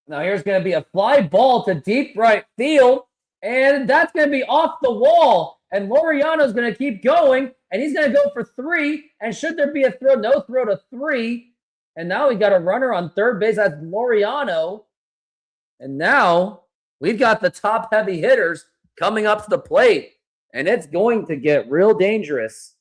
Now here's going to be a fly ball to deep right field. And that's going to be off the wall. And Laureano's going to keep going. And he's going to go for 3. And should there be a throw, no throw to 3. And now we got a runner on third base. That's Laureano. And now we've got the top heavy hitters coming up to the plate. And it's going to get real dangerous.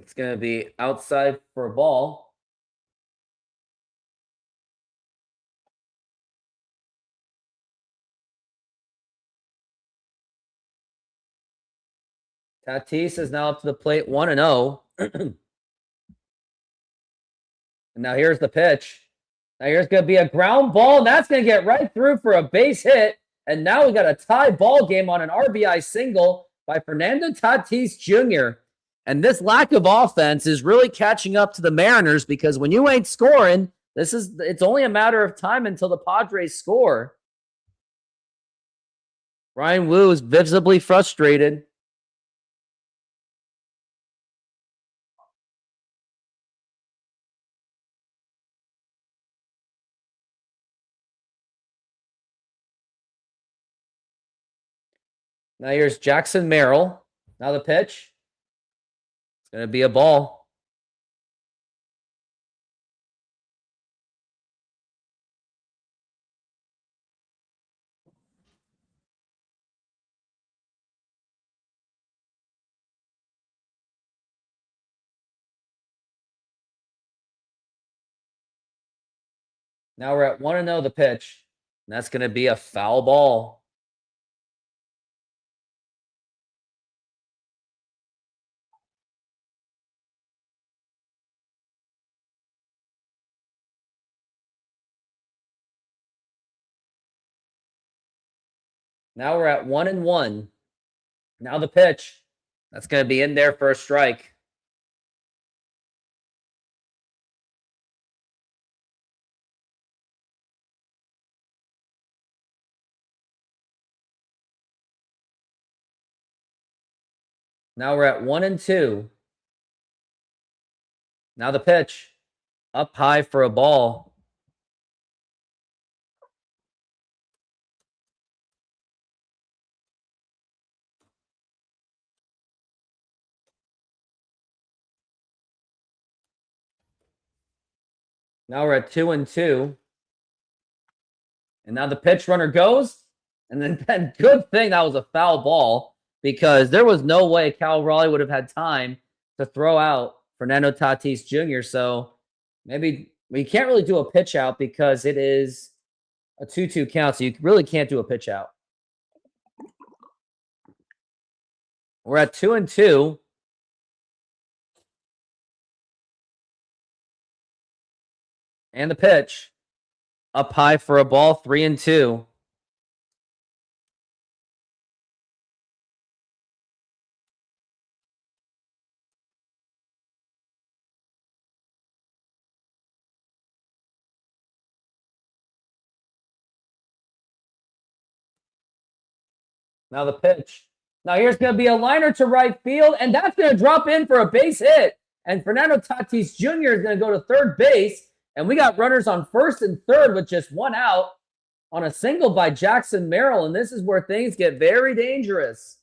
It's going to be outside for a ball. Tatis is now up to the plate 1-0. And now here's the pitch. Now here's going to be a ground ball, and that's going to get right through for a base hit. And now we got a tie ball game on an RBI single by Fernando Tatis Jr. And this lack of offense is really catching up to the Mariners, because when you ain't scoring, it's only a matter of time until the Padres score. Ryan Wu is visibly frustrated. Now here's Jackson Merrill. Now the pitch. It's going to be a ball. Now we're at 1-0 the pitch. And that's going to be a foul ball. Now we're at 1-1. Now the pitch. That's going to be in there for a strike. Now we're at 1-2. Now the pitch. Up high for a ball. Now we're at 2-2. And now the pitch runner goes. And then good thing that was a foul ball, because there was no way Cal Raleigh would have had time to throw out Fernando Tatis Jr. So maybe we can't really do a pitch out because it is a 2-2 count. So you really can't do a pitch out. We're at 2-2. And the pitch. Up high for a ball, 3-2. Now the pitch. Now here's going to be a liner to right field, and that's going to drop in for a base hit. And Fernando Tatis Jr. is going to go to third base. And we got runners on first and third with just one out on a single by Jackson Merrill. And this is where things get very dangerous.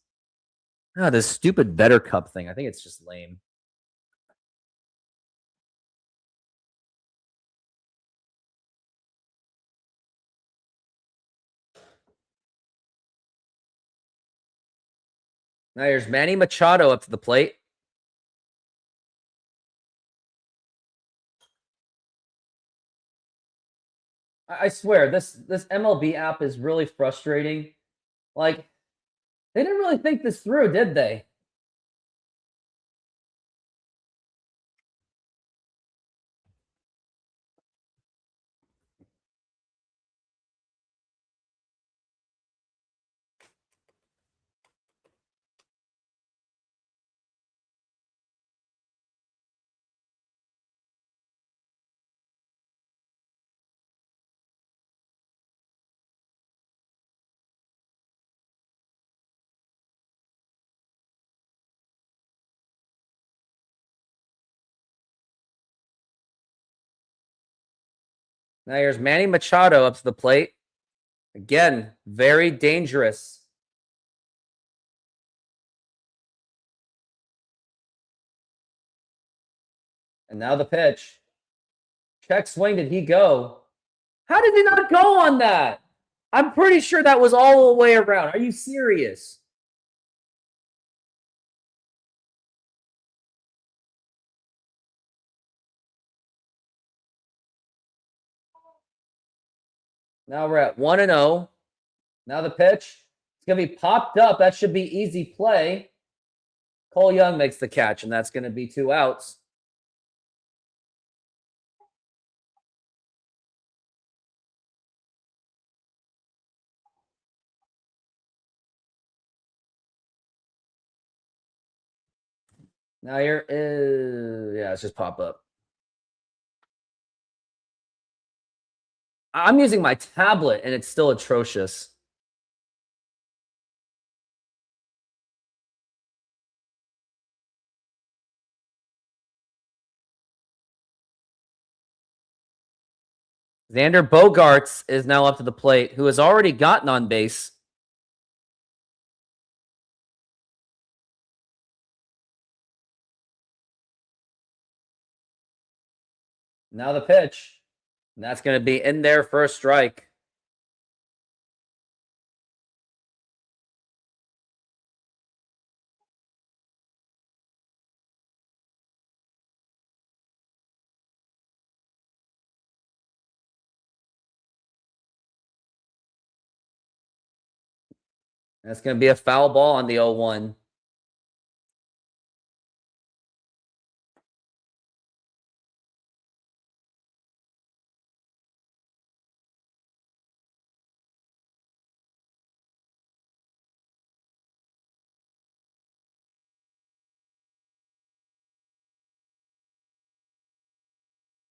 Ah, this stupid Better Cup thing. I think it's just lame. Now here's Manny Machado up to the plate. I swear, this MLB app is really frustrating. Like, they didn't really think this through, did they? Now here's Manny Machado up to the plate. Again, very dangerous. And now the pitch. Check swing. Did he go? How did he not go on that? I'm pretty sure that was all the way around. Are you serious? Now we're at 1-0. Now the pitch. It's going to be popped up. That should be easy play. Cole Young makes the catch, and that's going to be 2 outs. Now here is, yeah, it's just pop up. I'm using my tablet, and it's still atrocious. Xander Bogaerts is now up to the plate, who has already gotten on base. Now the pitch. And that's going to be in there for a strike. That's going to be a foul ball on the 0-1.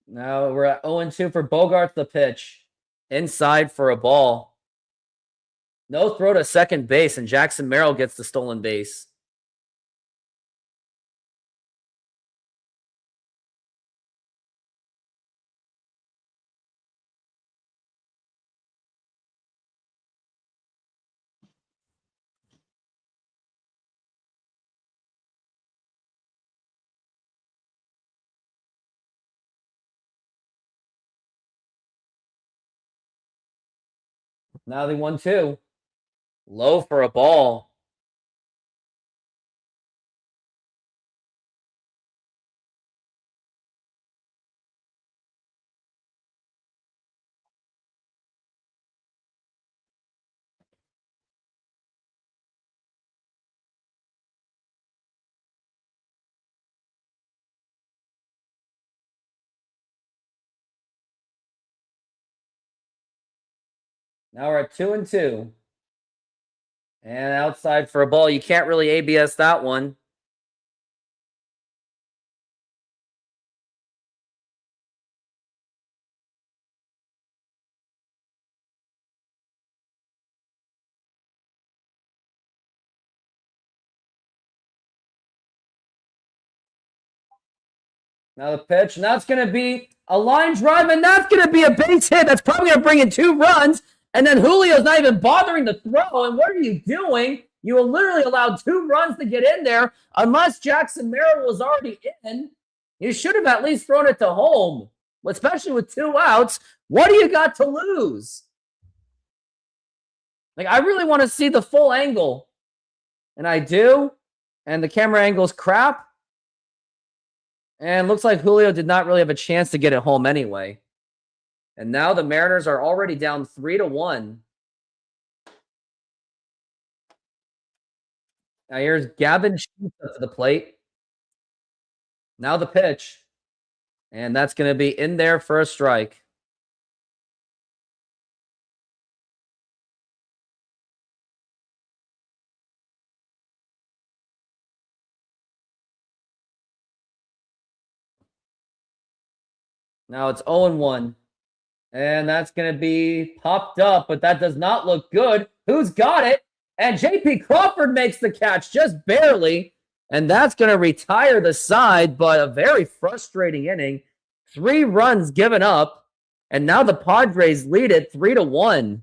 Now we're at 0-2 for Bogaerts, the pitch. Inside for a ball. No throw to second base, and Jackson Merrill gets the stolen base. Now the 1-2. Low for a ball. Now we're at 2-2. And outside for a ball. You can't really ABS that one. Now the pitch, and that's going to be a line drive, and that's going to be a base hit. That's probably going to bring in 2 runs, and then Julio's not even bothering to throw, and what are you doing? You literally allowed 2 runs to get in there. Unless Jackson Merrill was already in, you should have at least thrown it to home, especially with 2 outs. What do you got to lose? Like, I really want to see the full angle, and I do, and the camera angle's crap. And looks like Julio did not really have a chance to get it home anyway. And now the Mariners are already down 3-1. Now here's Gavin Sheets up to the plate. Now the pitch. And that's going to be in there for a strike. Now it's 0-1. And that's going to be popped up, but that does not look good. Who's got it? And J.P. Crawford makes the catch just barely. And that's going to retire the side, but a very frustrating inning. 3 runs given up. And now the Padres lead it 3-1.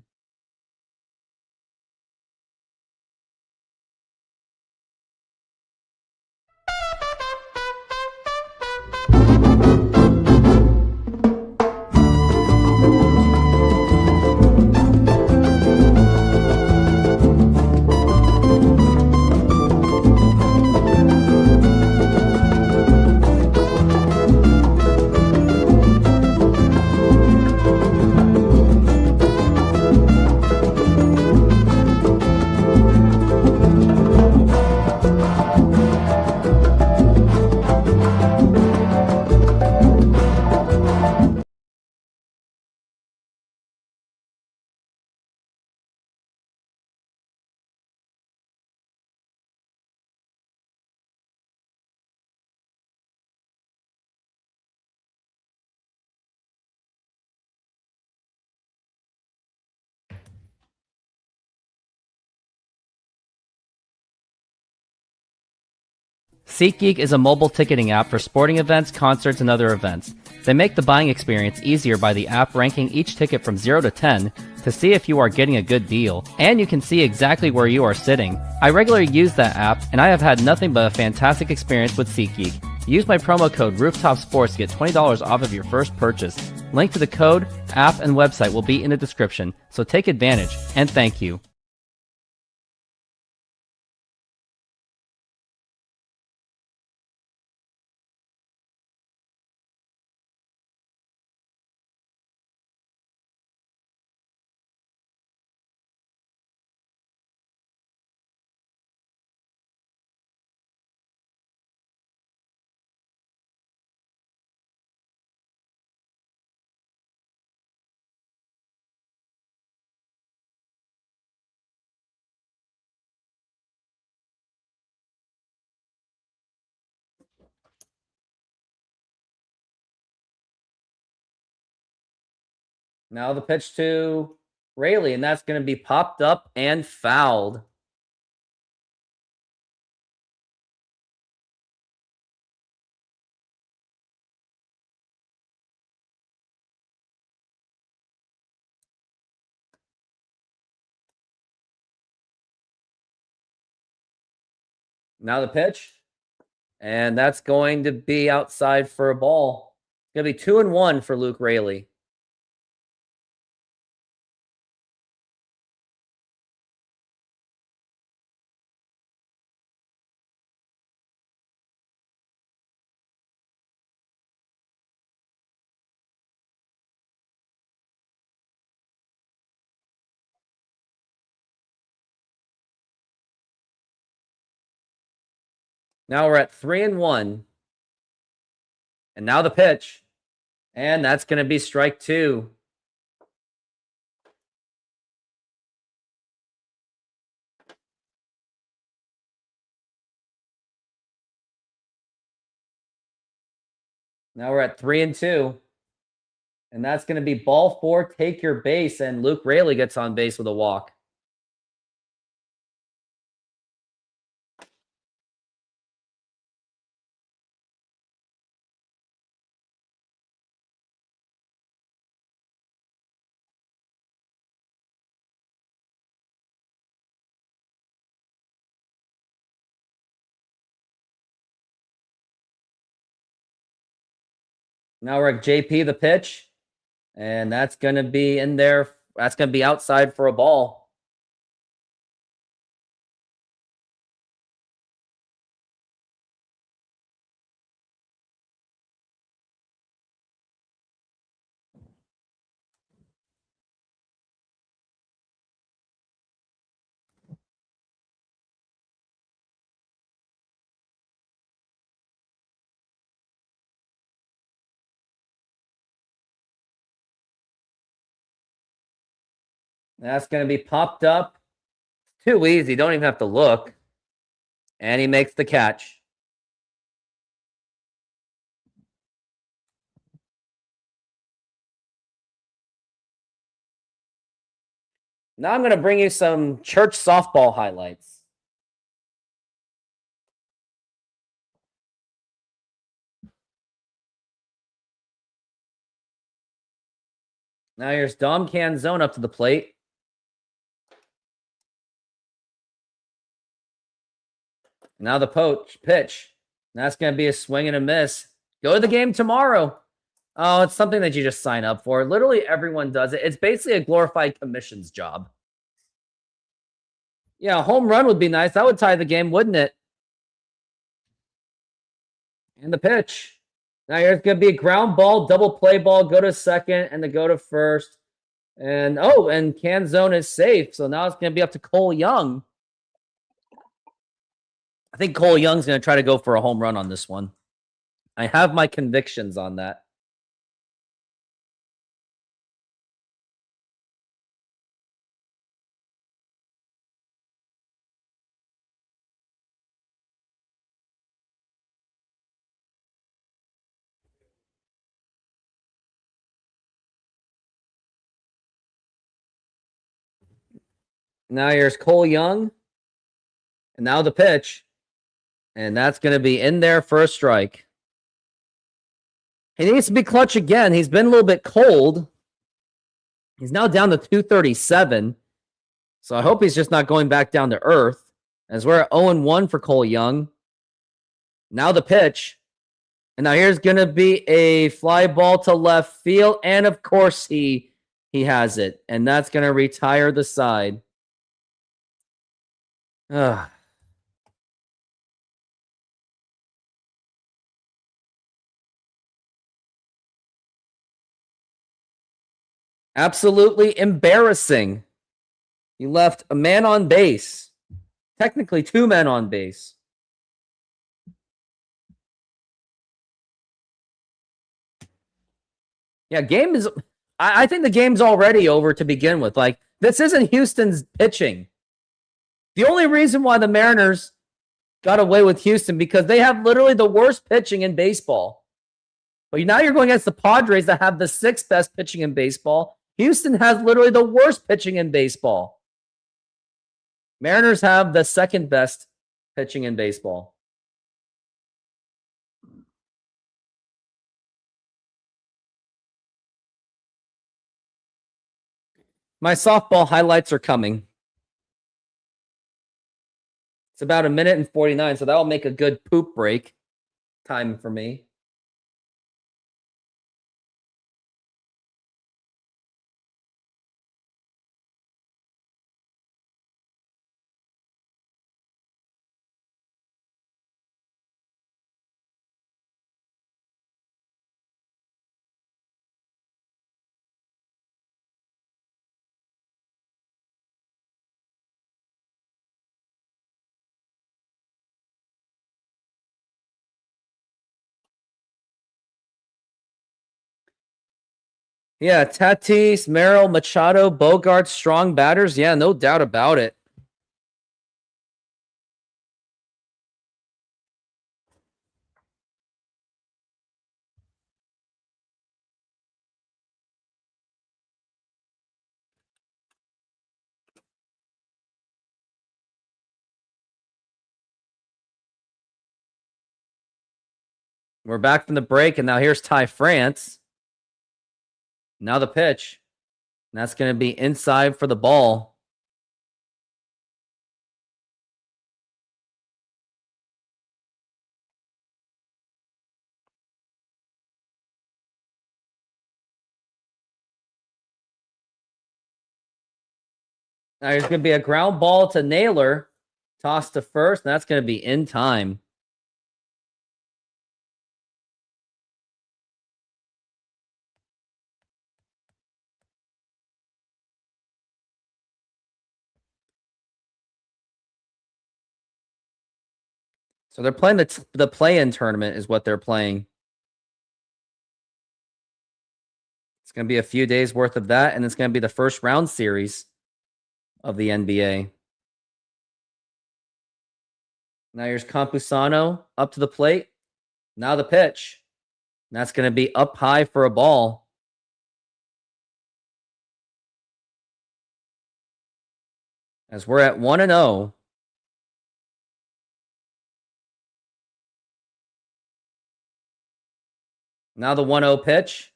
SeatGeek is a mobile ticketing app for sporting events, concerts, and other events. They make the buying experience easier by the app ranking each ticket from 0 to 10 to see if you are getting a good deal, and you can see exactly where you are sitting. I regularly use that app, and I have had nothing but a fantastic experience with SeatGeek. Use my promo code RooftopSports to get $20 off of your first purchase. Link to the code, app, and website will be in the description, so take advantage, and thank you. Now the pitch to Rayleigh, and that's going to be popped up and fouled. Now the pitch, and that's going to be outside for a ball. It's going to be 2-1 for Luke Rayleigh. Now we're at 3-1. And now the pitch. And that's going to be strike 2. Now we're at 3-2. And that's going to be ball 4, take your base. And Luke Rayleigh gets on base with a walk. Now we're at JP, the pitch. And that's going to be in there. That's going to be outside for a ball. That's going to be popped up. Too easy. Don't even have to look. And he makes the catch. Now I'm going to bring you some church softball highlights. Now here's Dom Canzone up to the plate. Now the pitch. That's going to be a swing and a miss. Go to the game tomorrow. Oh, it's something that you just sign up for. Literally everyone does it. It's basically a glorified commissions job. Yeah, a home run would be nice. That would tie the game, wouldn't it? And the pitch. Now here's going to be a ground ball, double play ball, go to second, and then go to first. And, and Canzone is safe. So now it's going to be up to Cole Young. I think Cole Young's going to try to go for a home run on this one. I have my convictions on that. Now here's Cole Young. And now the pitch. And that's going to be in there for a strike. He needs to be clutch again. He's been a little bit cold. He's now down to 237. So I hope he's just not going back down to earth. As we're at 0-1 for Cole Young. Now the pitch. And now here's going to be a fly ball to left field. And of course he has it. And that's going to retire the side. Ugh. Absolutely embarrassing. You left a man on base. Technically 2 men on base. Yeah, game is... I think the game's already over to begin with. Like, this isn't Houston's pitching. The only reason why the Mariners got away with Houston because they have literally the worst pitching in baseball. But now you're going against the Padres that have the 6th best pitching in baseball. Houston has literally the worst pitching in baseball. Mariners have the 2nd best pitching in baseball. My softball highlights are coming. It's about 1:49, so that'll make a good poop break time for me. Yeah, Tatis, Merrill, Machado, Bogart, strong batters. Yeah, no doubt about it. We're back from the break, and now here's Ty France. Now the pitch. And that's going to be inside for the ball. Now there's going to be a ground ball to Naylor. Toss to first, and that's going to be in time. So they're playing the play-in tournament is what they're playing. It's going to be a few days worth of that, and it's going to be the first round series of the NBA. Now here's Campusano up to the plate. Now the pitch. And that's going to be up high for a ball. As we're at 1-0. Now the 1-0 pitch.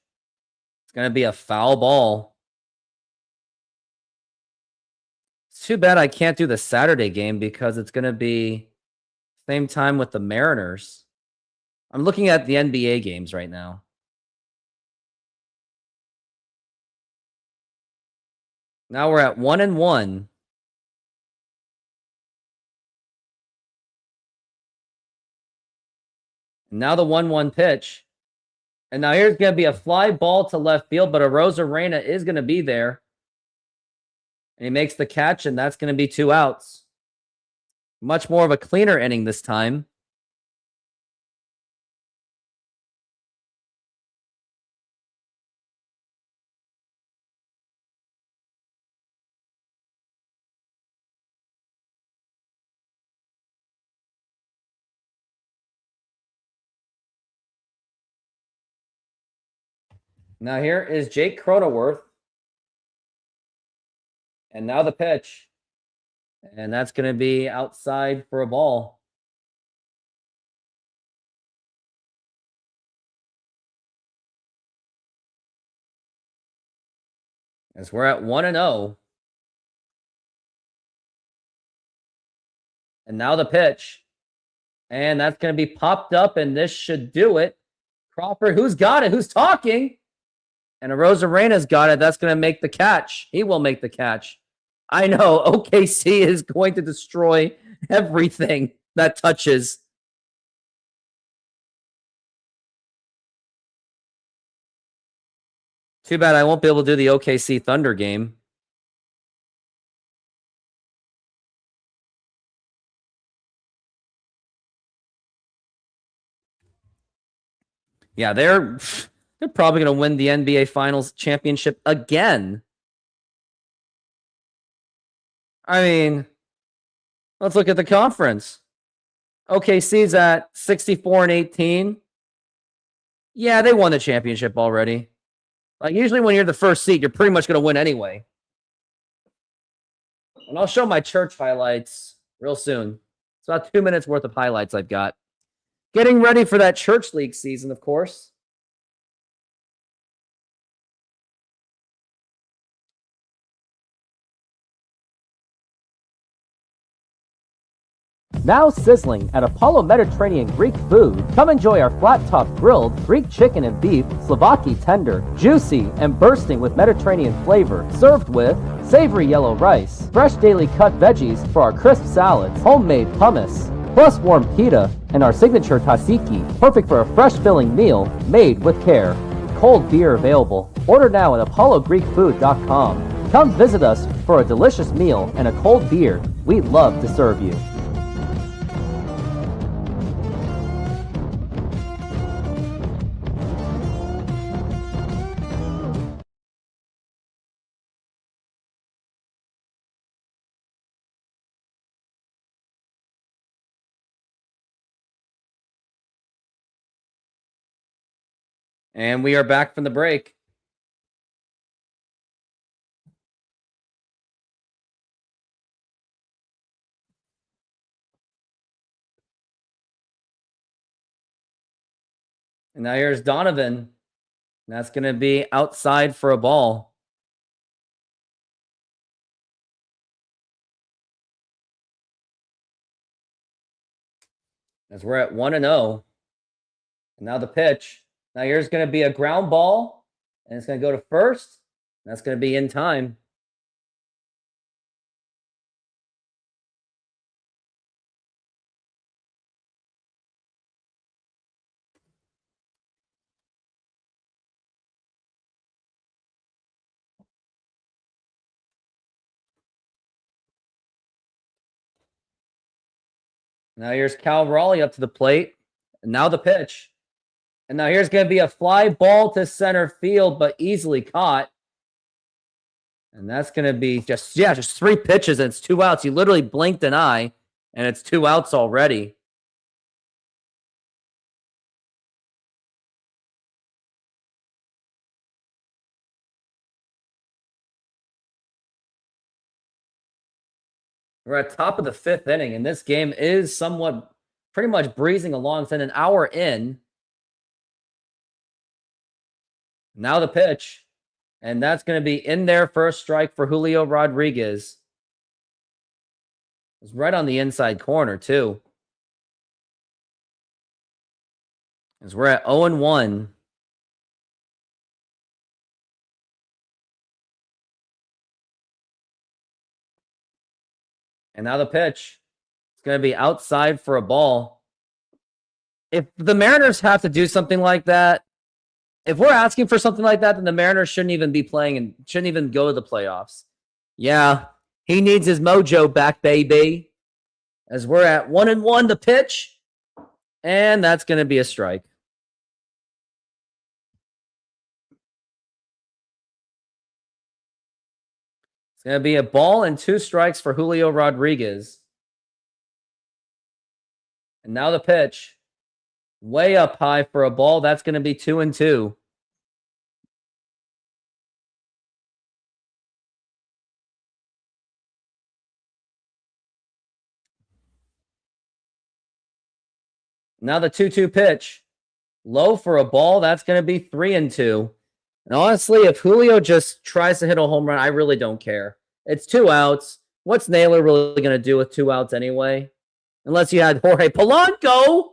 It's going to be a foul ball. It's too bad I can't do the Saturday game because it's going to be same time with the Mariners. I'm looking at the NBA games right now. Now we're at 1-1. Now the 1-1 pitch. And now here's going to be a fly ball to left field, but Arozarena is going to be there. And he makes the catch, and that's going to be 2 outs. Much more of a cleaner inning this time. Now here is Jake Cronenworth. And now the pitch. And that's going to be outside for a ball. As we're at 1-0. And now the pitch. And that's going to be popped up, and this should do it. Crawford, who's got it? Who's talking? And Arozarena's got it. That's going to make the catch. He will make the catch. I know OKC is going to destroy everything that touches. Too bad I won't be able to do the OKC Thunder game. Yeah, they're probably going to win the NBA Finals championship again. I mean, let's look at the conference. OKC's at 64-18. Yeah, they won the championship already. Like, usually when you're the first seed, you're pretty much going to win anyway. And I'll show my church highlights real soon. It's about 2 minutes worth of highlights I've got. Getting ready for that church league season, of course. Now sizzling at Apollo Mediterranean Greek Food. Come enjoy our flat-top grilled Greek chicken and beef, Slovaki tender, juicy and bursting with Mediterranean flavor, served with savory yellow rice, fresh daily cut veggies for our crisp salads, homemade hummus, plus warm pita, and our signature tzatziki, perfect for a fresh filling meal made with care. Cold beer available. Order now at apollogreekfood.com. Come visit us for a delicious meal and a cold beer. We'd love to serve you. And we are back from the break. And now here's Donovan. That's going to be outside for a ball. As we're at 1-0. And now the pitch. Now here's going to be a ground ball, and it's going to go to first. That's going to be in time. Now here's Cal Raleigh up to the plate. And now the pitch. And now here's going to be a fly ball to center field, but easily caught. And that's going to be just 3 pitches, and it's 2 outs. You literally blinked an eye, and it's 2 outs already. We're at top of the 5th inning, and this game is somewhat pretty much breezing along. It's an hour in. Now the pitch. And that's going to be in there for a strike for Julio Rodriguez. It's right on the inside corner, too. As we're at 0-1. And now the pitch. It's going to be outside for a ball. If the Mariners have to do something like that, if we're asking for something like that, then the Mariners shouldn't even be playing and shouldn't even go to the playoffs. Yeah, he needs his mojo back, baby. As we're at 1-1, the pitch. And that's going to be a strike. It's going to be a ball and 2 strikes for Julio Rodriguez. And now the pitch. Way up high for a ball. That's going to be 2-2. Now the 2-2 pitch. Low for a ball. That's going to be 3-2. And honestly, if Julio just tries to hit a home run, I really don't care. It's 2 outs. What's Naylor really going to do with 2 outs anyway? Unless you had Jorge Polanco,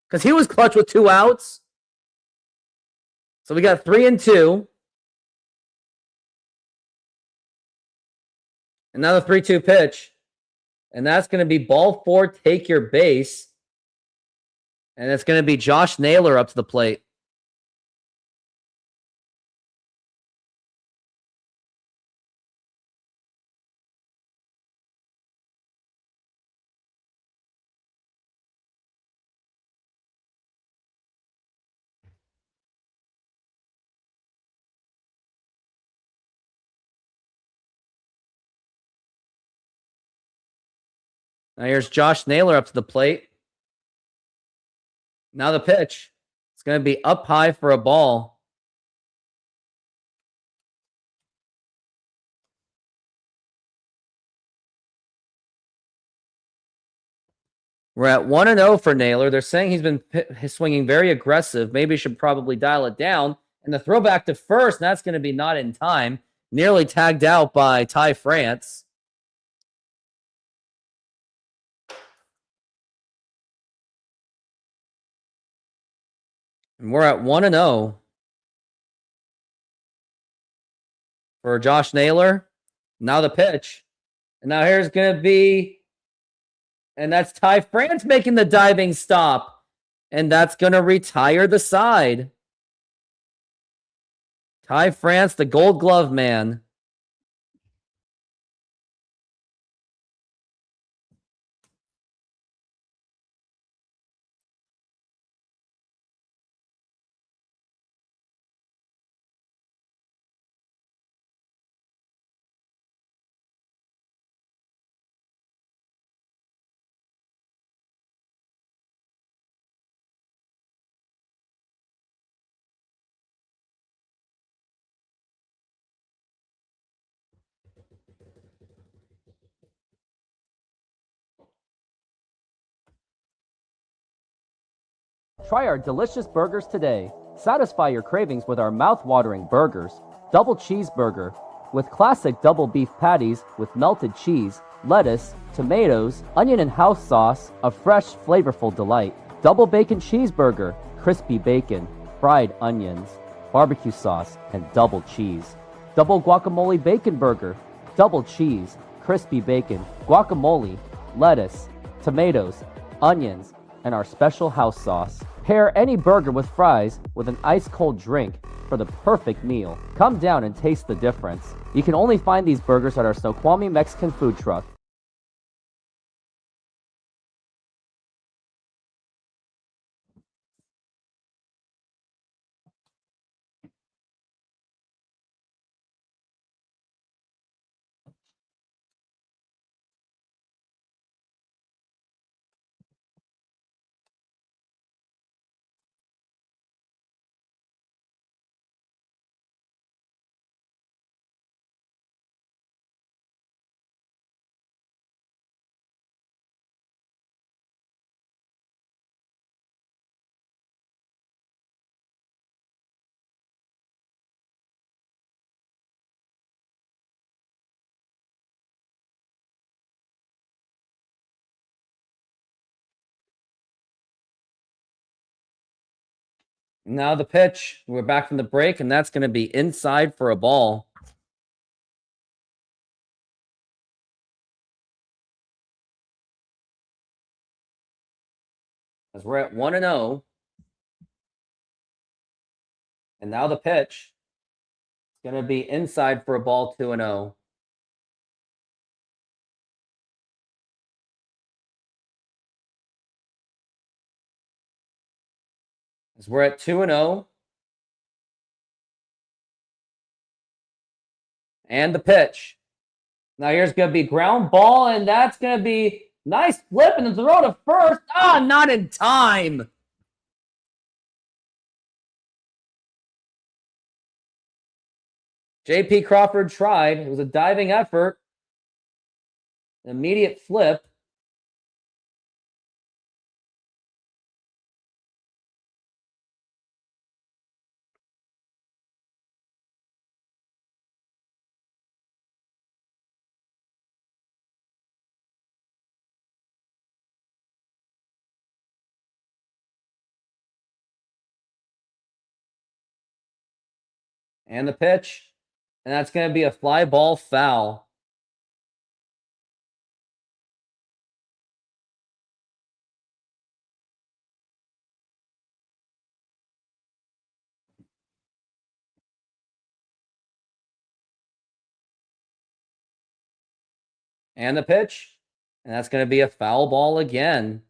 because he was clutch with 2 outs. So we got 3 and 2. And now the 3-2 pitch. And that's going to be ball 4, take your base. And it's going to be Josh Naylor up to the plate. Now here's Josh Naylor up to the plate. Now the pitch. It's going to be up high for a ball. We're at 1-0 for Naylor. They're saying he's been swinging very aggressive. Maybe he should probably dial it down. And the throwback to first, that's going to be not in time. Nearly tagged out by Ty France. And we're at 1-0 for Josh Naylor. Now the pitch. And now here's going to be, and that's Ty France making the diving stop. And that's going to retire the side. Ty France, the Gold Glove man. Try our delicious burgers today. Satisfy your cravings with our mouth-watering burgers. Double cheeseburger with classic double beef patties with melted cheese, lettuce, tomatoes, onion and house sauce, a fresh, flavorful delight. Double bacon cheeseburger, crispy bacon, fried onions, barbecue sauce, and double cheese. Double guacamole bacon burger, double cheese, crispy bacon, guacamole, lettuce, tomatoes, onions, and our special house sauce. Pair any burger with fries with an ice-cold drink for the perfect meal. Come down and taste the difference. You can only find these burgers at our Snoqualmie Mexican food truck. Now the pitch. We're back from the break, and that's going to be inside for a ball. As we're at 1-0. And now the pitch. It's going to be inside for a ball, 2-0. As we're at 2-0. And the pitch. Now here's going to be ground ball, and that's going to be nice flip and the throw to first. Ah, not in time. J.P. Crawford tried. It was a diving effort. An immediate flip. And the pitch. And that's going to be a fly ball foul. And the pitch. And that's going to be a foul ball again.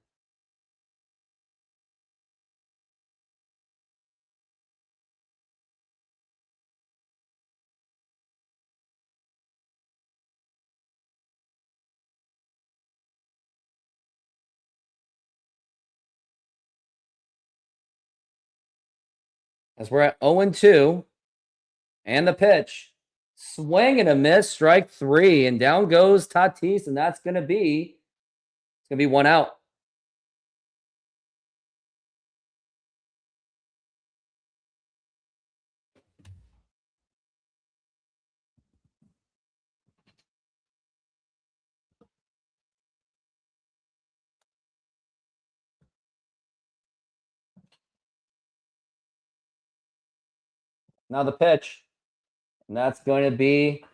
As we're at 0-2. And the pitch. Swing and a miss. Strike 3. And down goes Tatis. And that's going to be, it's going to be 1 out. Now the pitch. And that's going to be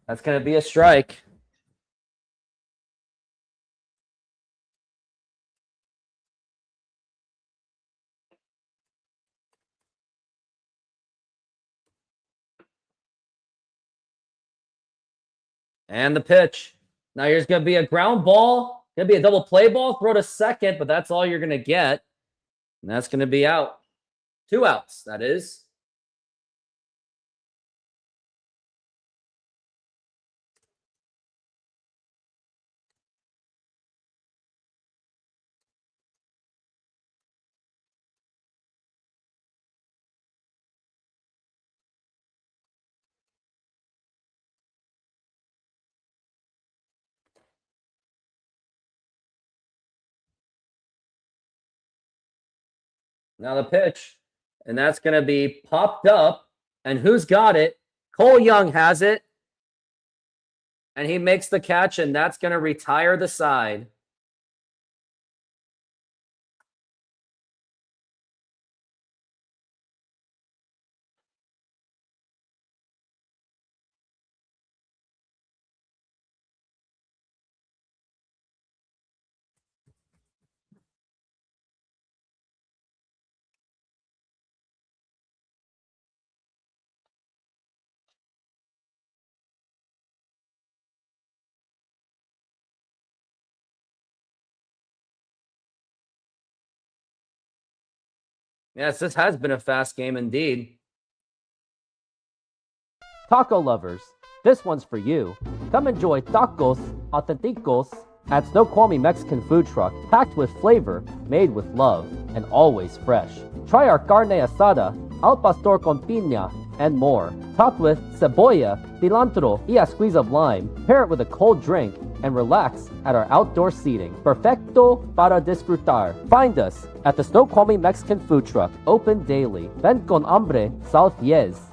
a strike. And the pitch. Now here's going to be a ground ball. Going to be a double play ball. Throw to second, but that's all you're going to get. And that's going to be out. 2 outs, that is. Now the pitch. And that's going to be popped up. And who's got it? Cole Young has it. And he makes the catch, and that's going to retire the side. Yes, this has been a fast game indeed. Taco lovers, this one's for you. Come enjoy tacos auténticos at Snoqualmie Mexican food truck, packed with flavor, made with love, and always fresh. Try our carne asada, al pastor con piña, and more. Topped with cebolla, cilantro, y a squeeze of lime. Pair it with a cold drink and relax at our outdoor seating. Perfecto para disfrutar. Find us at the Snoqualmie Mexican food truck, open daily. Ven con hambre, sal fies.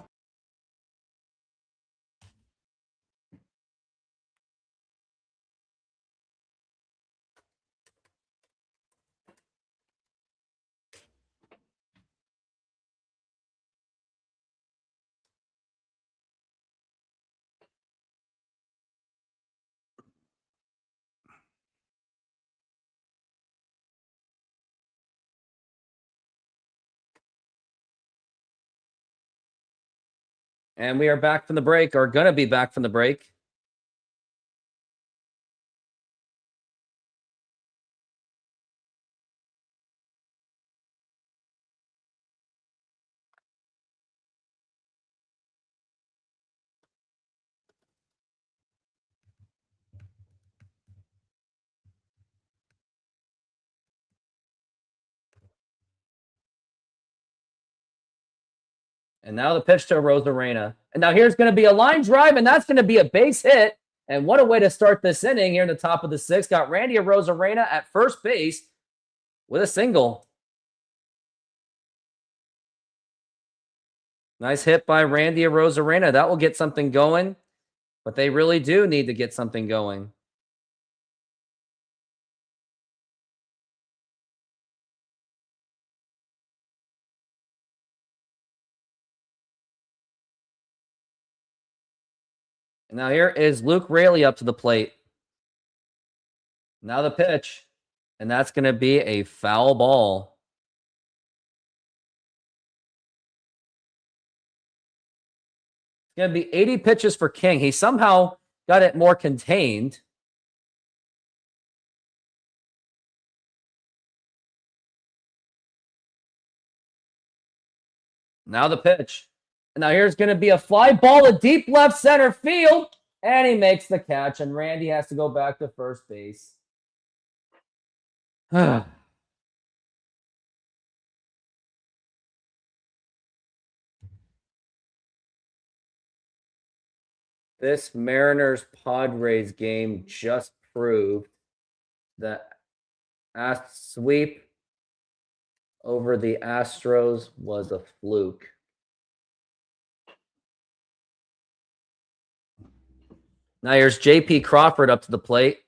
And we are back from the break, or going to be back from the break. And now the pitch to Rosarena. And now here's going to be a line drive, and that's going to be a base hit. And what a way to start this inning here in the top of the 6th. Got Randy Rosarena at first base with a single. Nice hit by Randy Rosarena. That will get something going. But they really do need to get something going. Now here is Luke Raley up to the plate. Now the pitch. And that's going to be a foul ball. It's going to be 80 pitches for King. He somehow got it more contained. Now the pitch. And now here's going to be a fly ball to deep left center field. And he makes the catch. And Randy has to go back to first base. This Mariners Padres game just proved that a sweep over the Astros was a fluke. Now here's J.P. Crawford up to the plate.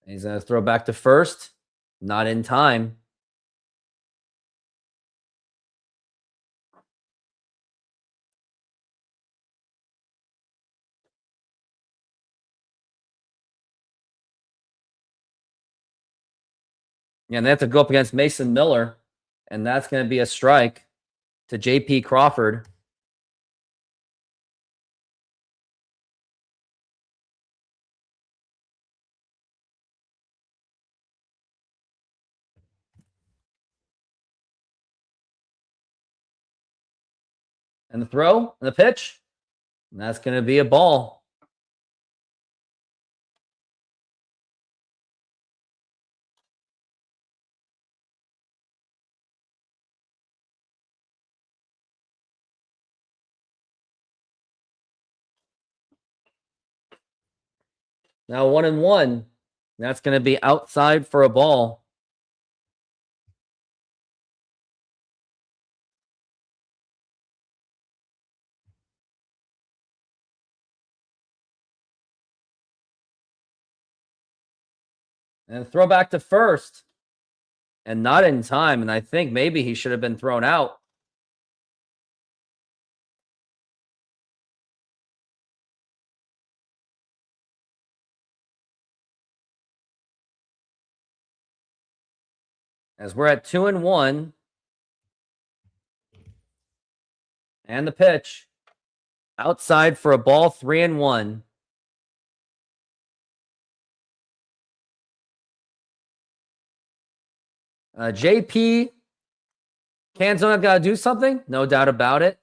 He's going to throw back to first. Not in time. Yeah, and they have to go up against Mason Miller. And that's going to be a strike to J.P. Crawford. And the throw and the pitch. And that's going to be a ball. Now 1-1. That's going to be outside for a ball. And throw back to first. And not in time. And I think maybe he should have been thrown out. As we're at 2-1. And the pitch. Outside for a ball, 3-1. JP, Canzone got to do something. No doubt about it.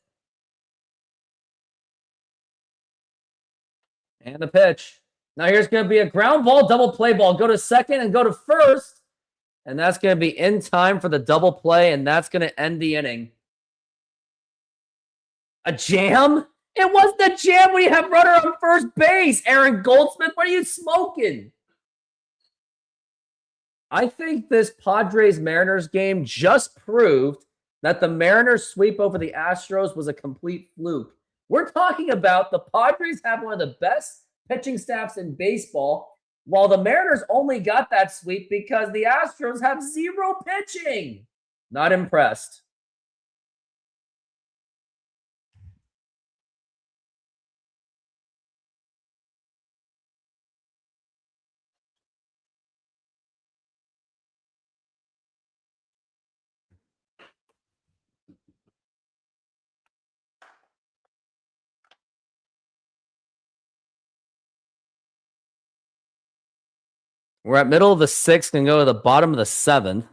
And the pitch. Now here's going to be a ground ball, double play ball. Go to second and go to first. And that's going to be in time for the double play. And that's going to end the inning. A jam? It wasn't a jam when you have runner on first base. Aaron Goldsmith, what are you smoking? I think this Padres-Mariners game just proved that the Mariners' sweep over the Astros was a complete fluke. We're talking about the Padres have one of the best pitching staffs in baseball, while the Mariners only got that sweep because the Astros have zero pitching. Not impressed. We're at middle of the sixth and go to the bottom of the seventh.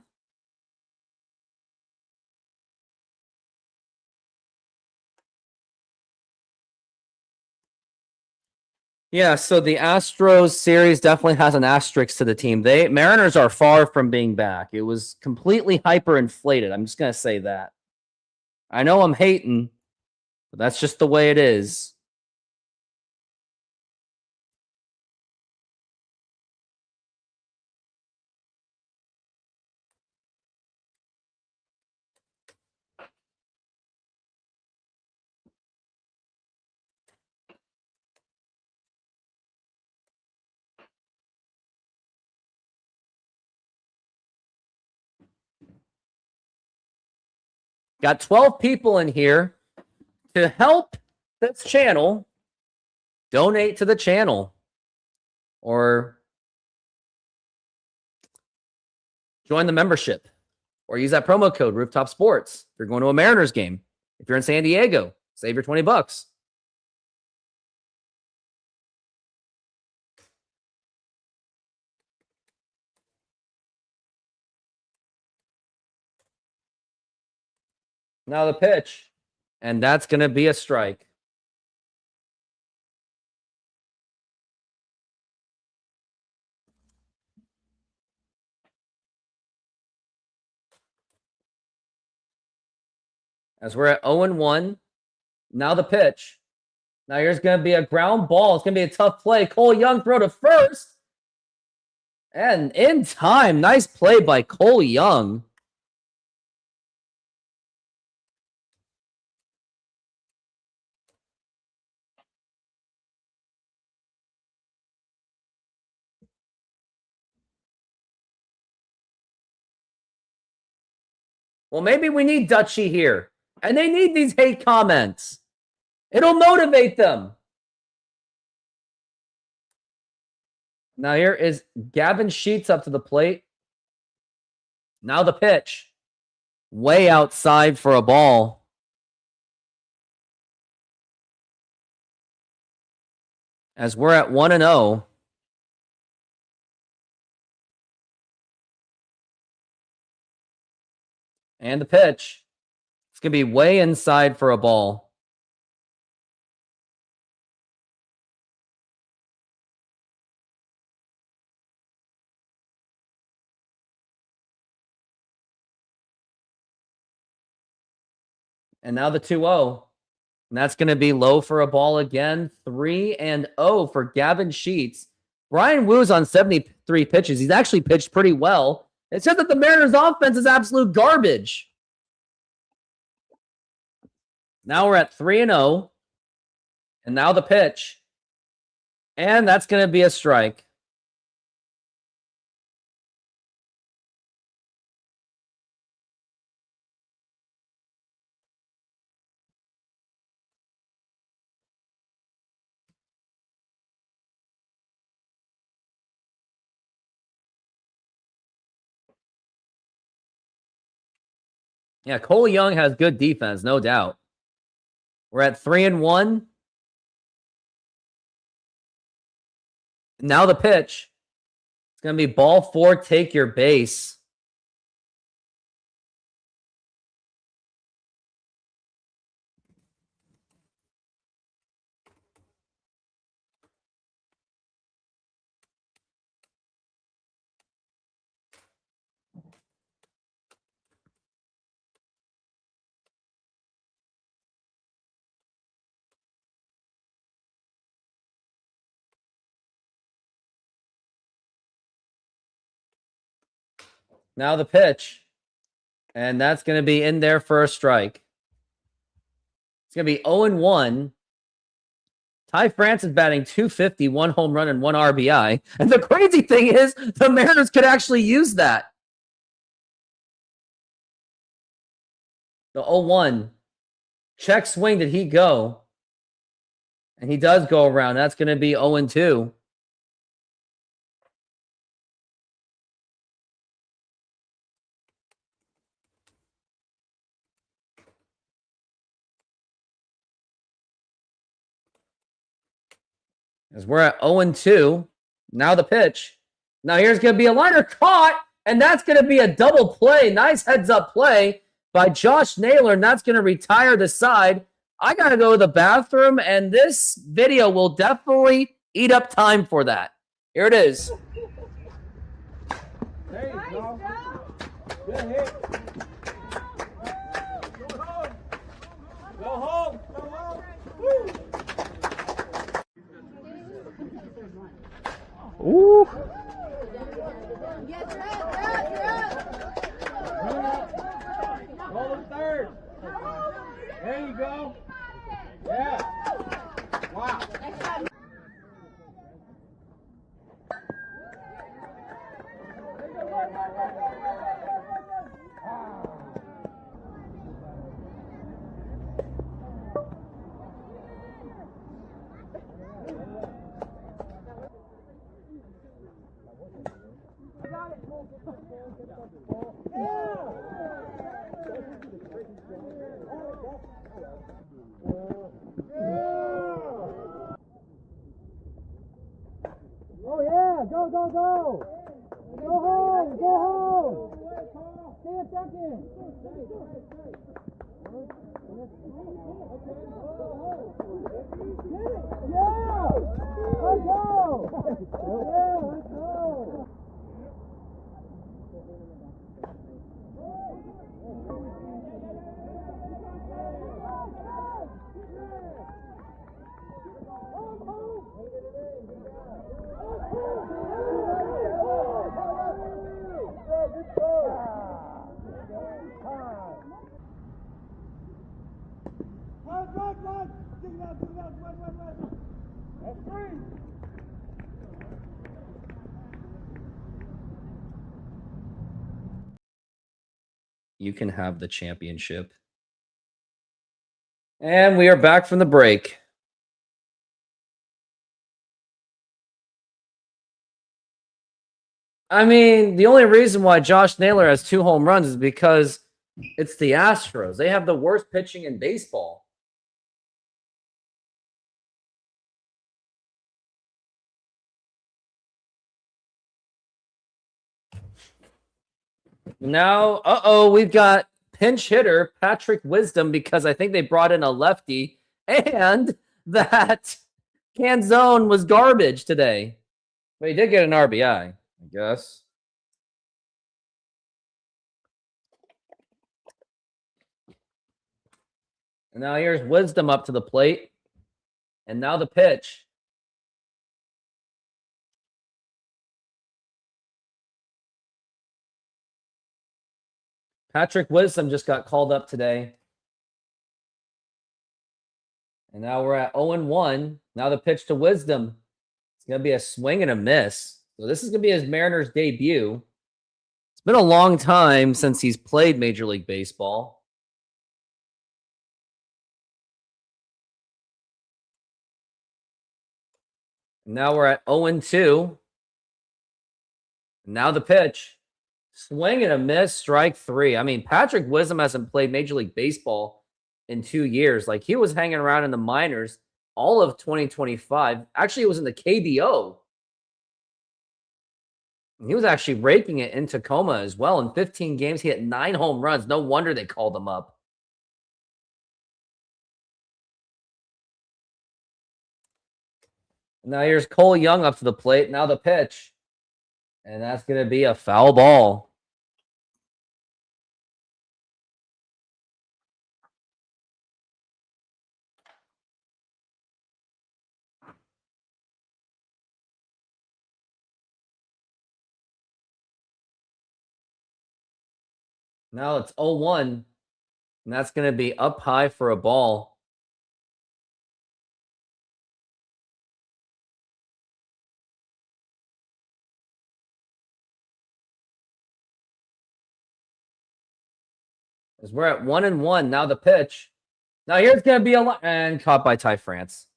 Yeah, so the Astros series definitely has an asterisk to the team. Mariners are far from being back. It was completely hyperinflated. I'm just going to say that. I know I'm hating, but that's just the way it is. Got 12 people in here to help this channel donate to the channel or join the membership or use that promo code Rooftop Sports. If you're going to a Mariners game, if you're in San Diego, save your $20. Now the pitch, and that's going to be a strike. As we're at 0-1. Now the pitch. Now here's going to be a ground ball. It's going to be a tough play. Cole Young throw to first. And in time. Nice play by Cole Young. Well, maybe we need Dutchie here. And they need these hate comments. It'll motivate them. Now here is Gavin Sheets up to the plate. Now the pitch. Way outside for a ball. As we're at 1-0. And the pitch. It's going to be way inside for a ball. And now the 2-0. And that's going to be low for a ball again. 3-0 for Gavin Sheets. Brian Woo's on 73 pitches. He's actually pitched pretty well. It's just that the Mariners' offense is absolute garbage. Now we're at 3-0. And now the pitch. And that's going to be a strike. Yeah, Cole Young has good defense, no doubt. We're at 3-1. Now the pitch. It's going to be ball 4, take your base. Now the pitch. And that's going to be in there for a strike. It's going to be 0-1. Ty France is batting .250, 1 home run and 1 RBI. And the crazy thing is, the Mariners could actually use that. The 0-1. Check swing, did he go? And he does go around. That's going to be 0-2. As we're at 0-2. Now the pitch. Now here's going to be a liner caught, and that's going to be a double play. Nice heads-up play by Josh Naylor, and that's going to retire the side. I got to go to the bathroom, and this video will definitely eat up time for that. Here it is. There you go. Good hit. Go home. Go home. Woo. Ooh. Yes, you're up. You're up. Roll to third. There you go. Yeah. Wow. go, go, go. Go home, go home. Stay a second. Yeah, let's go. Yeah, let's go. That's three. You can have the championship. And we are back from the break. I mean, the only reason why Josh Naylor has 2 home runs is because it's the Astros. They have the worst pitching in baseball. Now, we've got pinch hitter Patrick Wisdom because I think they brought in a lefty and that Canzone was garbage today. But he did get an RBI, I guess. And now here's Wisdom up to the plate. And now the pitch. Patrick Wisdom just got called up today. And now we're at 0-1. Now the pitch to Wisdom. It's going to be a swing and a miss. So this is going to be his Mariners debut. It's been a long time since he's played Major League Baseball. Now we're at 0-2. Now the pitch. Swing and a miss, strike 3. I mean, Patrick Wisdom hasn't played Major League Baseball in 2 years. Like, he was hanging around in the minors all of 2025. Actually, it was in the KBO. And he was actually raking it in Tacoma as well. In 15 games, he hit 9 home runs. No wonder they called him up. Now here's Cole Young up to the plate. Now the pitch. And that's going to be a foul ball. Now it's 0-1. And that's going to be up high for a ball. As we're at 1-1. Now the pitch. Now here's going to be a and caught by Ty France.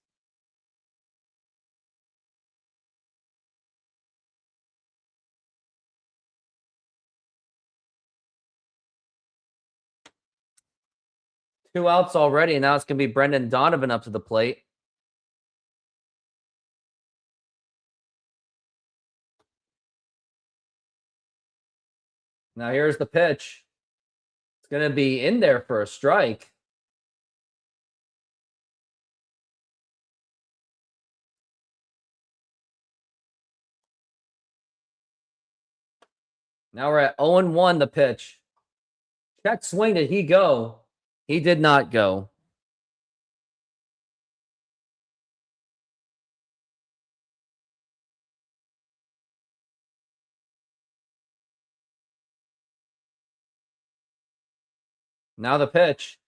Two outs already, and now it's going to be Brendan Donovan up to the plate. Now here's the pitch. It's going to be in there for a strike. Now we're at 0-1, the pitch. Check swing, did he go? He did not go. Now the pitch.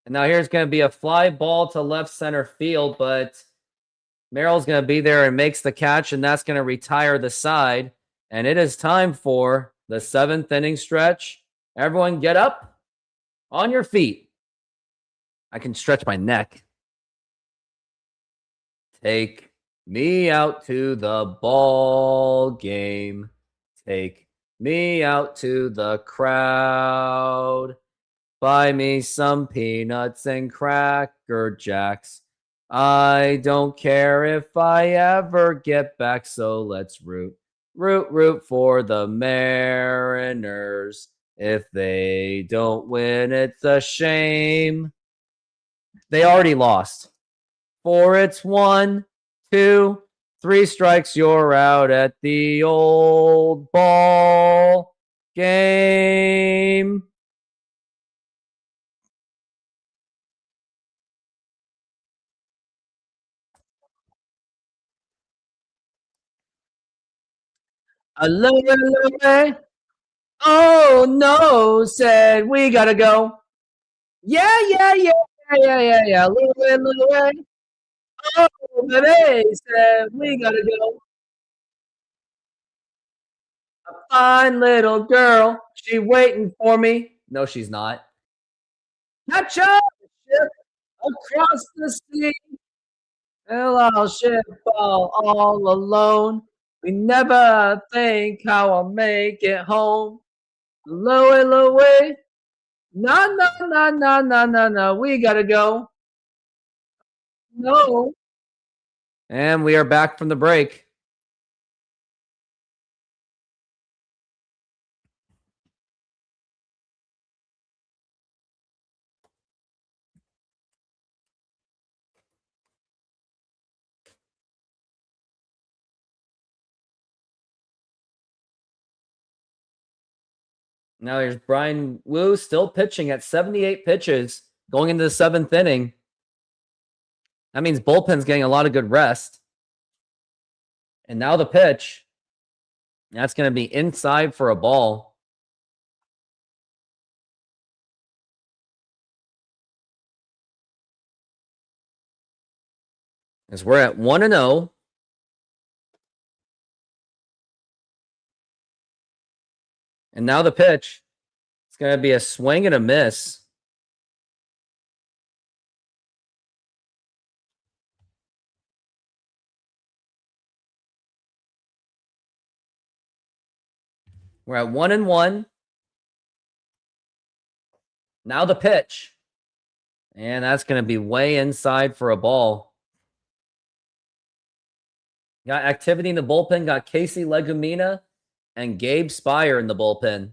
And now here's going to be a fly ball to left center field, but Merrill's going to be there and makes the catch, and that's going to retire the side. And it is time for the 7th inning stretch. Everyone get up on your feet. I can stretch my neck. Take me out to the ball game. Take me out to the crowd. Buy me some peanuts and Cracker Jacks. I don't care if I ever get back, so let's root for the Mariners. If they don't win, it's a shame. They already lost. For it's 1, 2, 3 strikes, you're out at the old ball game. Alone. Oh no, said we gotta go. Yeah, yeah, yeah, yeah, yeah, yeah. Little way. Oh, baby, said we gotta go. A fine little girl, she waiting for me. No, she's not. Catch up, ship across the sea. Well, I'll ship all alone. We never think how I'll make it home. Louie. No, no, no, no, no, no, no. We gotta go. No. And we are back from the break. Now here's Brian Wu still pitching at 78 pitches going into the 7th inning. That means bullpen's getting a lot of good rest. And now the pitch. That's going to be inside for a ball. As we're at 1-0. And now the pitch. It's going to be a swing and a miss. We're at 1-1. Now the pitch. And that's going to be way inside for a ball. Got activity in the bullpen. Got Casey Legumina and Gabe Spire in the bullpen.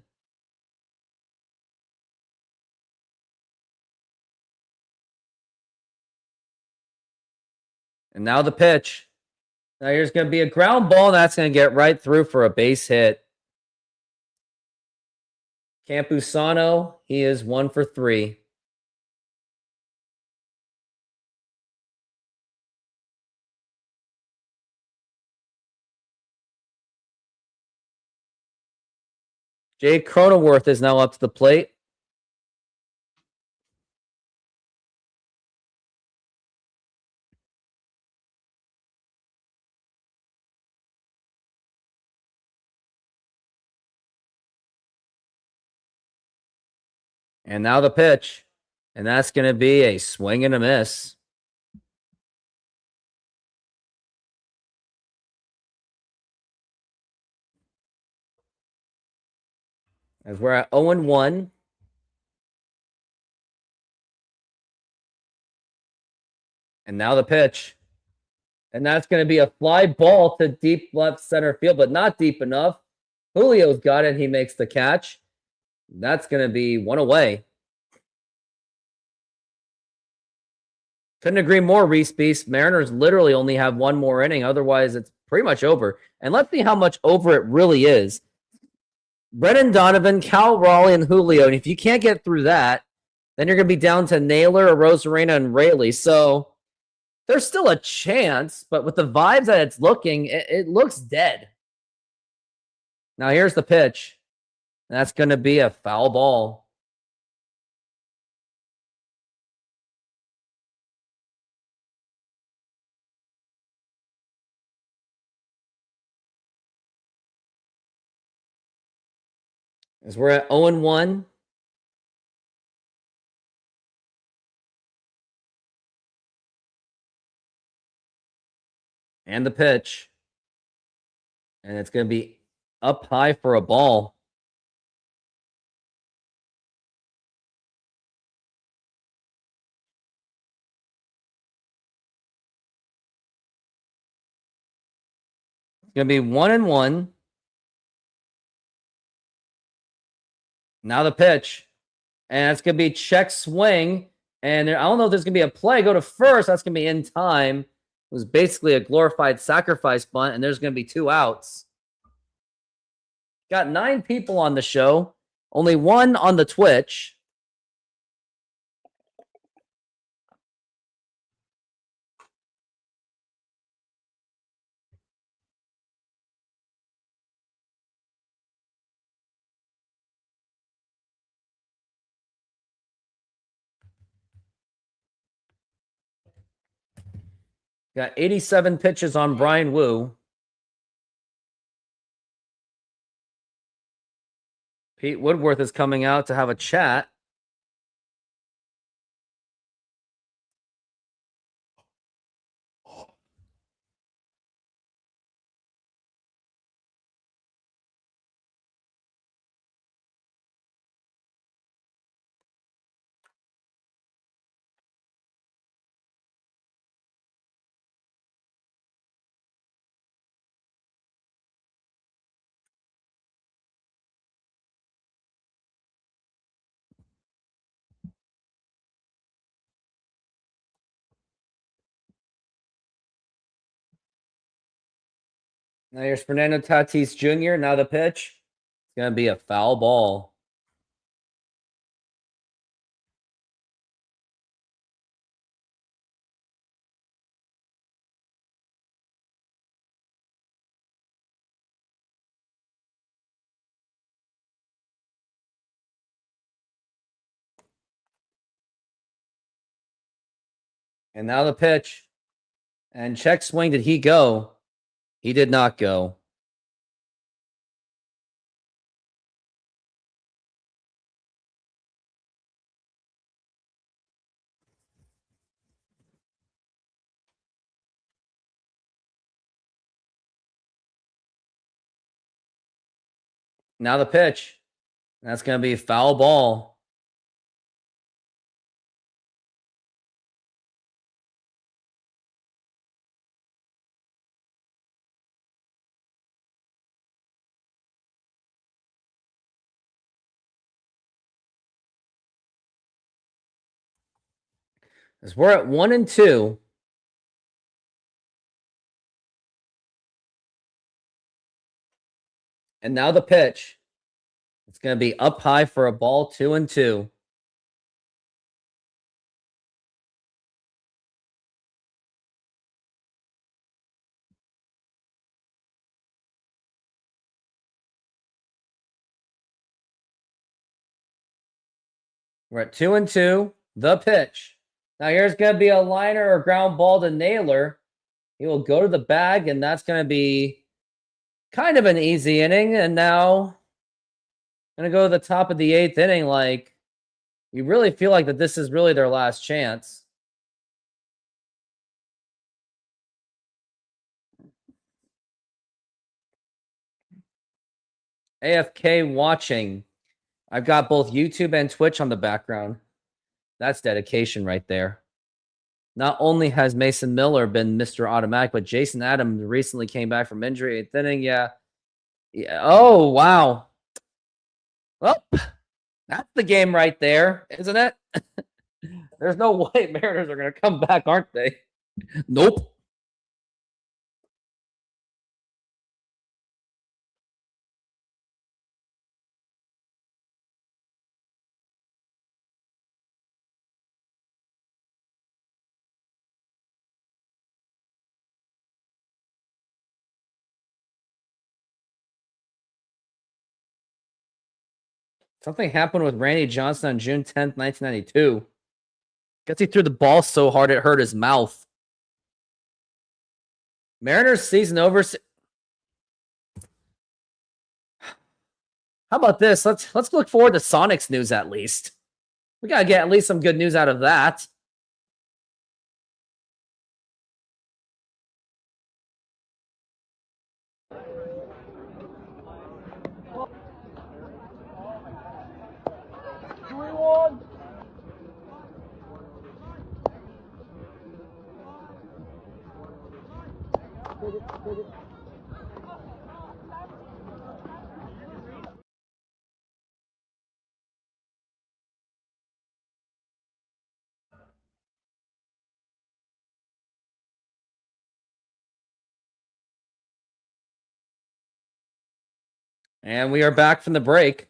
And now the pitch. Now here's going to be a ground ball. And that's going to get right through for a base hit. Campusano, he is 1 for 3. Jay Cronenworth is now up to the plate. And now the pitch. And that's going to be a swing and a miss. As we're at 0-1. And now the pitch. And that's going to be a fly ball to deep left center field, but not deep enough. Julio's got it. He makes the catch. That's going to be 1 away. Couldn't agree more, Reese Beast. Mariners literally only have 1 more inning. Otherwise, it's pretty much over. And let's see how much over it really is. Brennan Donovan, Cal Raleigh, and Julio. And if you can't get through that, then you're going to be down to Naylor, Rosarena, and Rayleigh. So there's still a chance, but with the vibes that it's looking, it looks dead. Now here's the pitch. That's going to be a foul ball. As we're at 0-1. And the pitch. And it's going to be up high for a ball. It's going to be 1-1. Now the pitch. And it's going to be check swing. And I don't know if there's going to be a play. Go to first. That's going to be in time. It was basically a glorified sacrifice bunt, and there's going to be 2 outs. Got 9 people on the show. Only 1 on the Twitch. Got 87 pitches on Brian Wu. Pete Woodworth is coming out to have a chat. Now here's Fernando Tatis Jr. Now the pitch. It's going to be a foul ball. And now the pitch. And check swing. Did he go? He did not go. Now the pitch. That's going to be a foul ball. As we're at 1-2. And now the pitch. It's going to be up high for a ball, 2-2. We're at 2-2. The pitch. Now here's going to be a liner or ground ball to Naylor. He will go to the bag, and that's going to be kind of an easy inning. And now going to go to the top of the 8th inning. Like, you really feel like that this is really their last chance. AFK watching. I've got both YouTube and Twitch on the background. That's dedication right there. Not only has Mason Miller been Mr. Automatic, but Jason Adams recently came back from injury. 8th inning, yeah. Oh, wow. Well, that's the game right there, isn't it? There's no way Mariners are going to come back, aren't they? Nope. Something happened with Randy Johnson on June 10th, 1992. Guess he threw the ball so hard it hurt his mouth. Mariners season over. How about this? Let's look forward to Sonics news at least. We gotta get at least some good news out of that. And we are back from the break.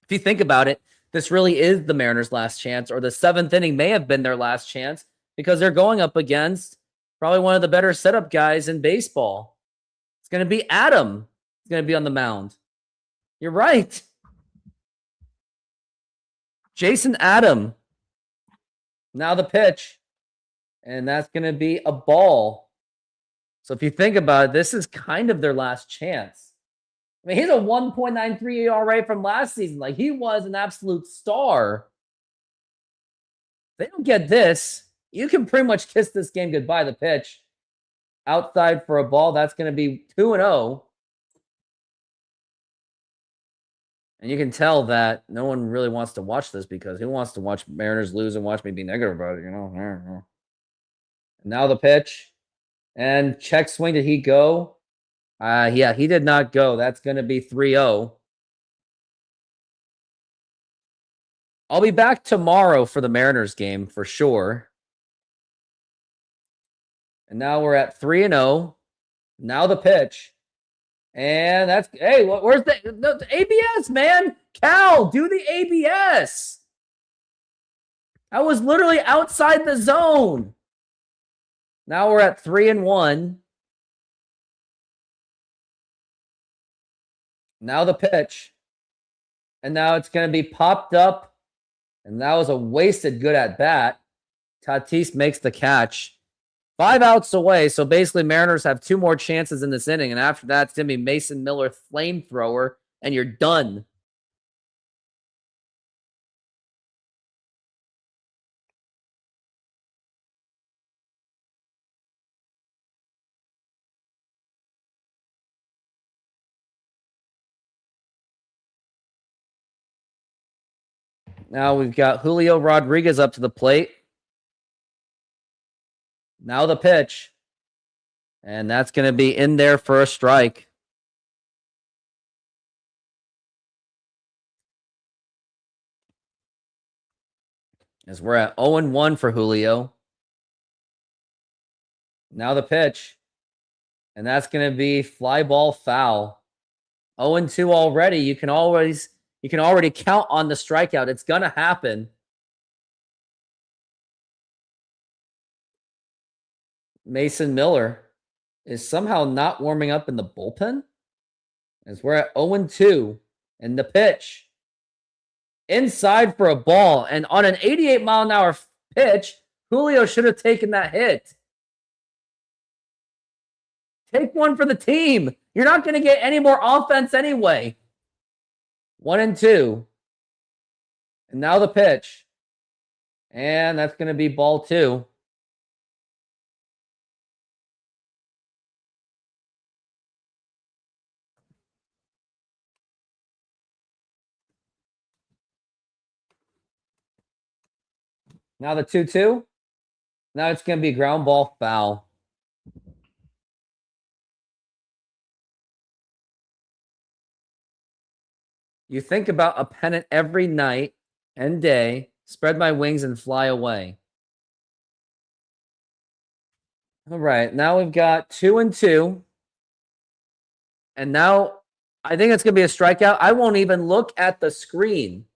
If you think about it, this really is the Mariners' last chance, or the 7th inning may have been their last chance because they're going up against probably one of the better setup guys in baseball. It's going to be Adam. He's going to be on the mound. You're right. Jason Adam. Now the pitch. And that's going to be a ball. So if you think about it, this is kind of their last chance. I mean, he's a 1.93 ERA from last season. Like, he was an absolute star. If they don't get this, you can pretty much kiss this game goodbye. The pitch. Outside for a ball. That's going to be 2-0. And you can tell that no one really wants to watch this, because who wants to watch Mariners lose and watch me be negative about it, you know? Now the pitch. And check swing. Did he go? Yeah, he did not go. That's going to be 3-0. I'll be back tomorrow for the Mariners game for sure. And now we're at 3-0. Now the pitch. And that's, hey, where's the ABS, man? Cal, do the ABS. I was literally outside the zone. Now we're at 3-1. Now the pitch. And now it's going to be popped up. And that was a wasted good at bat. Tatis makes the catch. 5 outs away. So basically, Mariners have 2 more chances in this inning. And after that, it's going to be Mason Miller flamethrower. And you're done. Now we've got Julio Rodriguez up to the plate. Now the pitch. And that's going to be in there for a strike. As we're at 0-1 for Julio. Now the pitch. And that's going to be fly ball foul. 0-2 already. You can already count on the strikeout. It's going to happen. Mason Miller is somehow not warming up in the bullpen. As we're at 0-2. And the pitch. Inside for a ball. And on an 88-mile-an-hour pitch, Julio should have taken that hit. Take one for the team. You're not going to get any more offense anyway. 1-2. And now the pitch. And that's going to be ball 2. Now the 2-2. Now it's going to be ground ball foul. You think about a pennant every night and day. Spread my wings and fly away. All right. Now we've got 2-2. And now I think it's going to be a strikeout. I won't even look at the screen.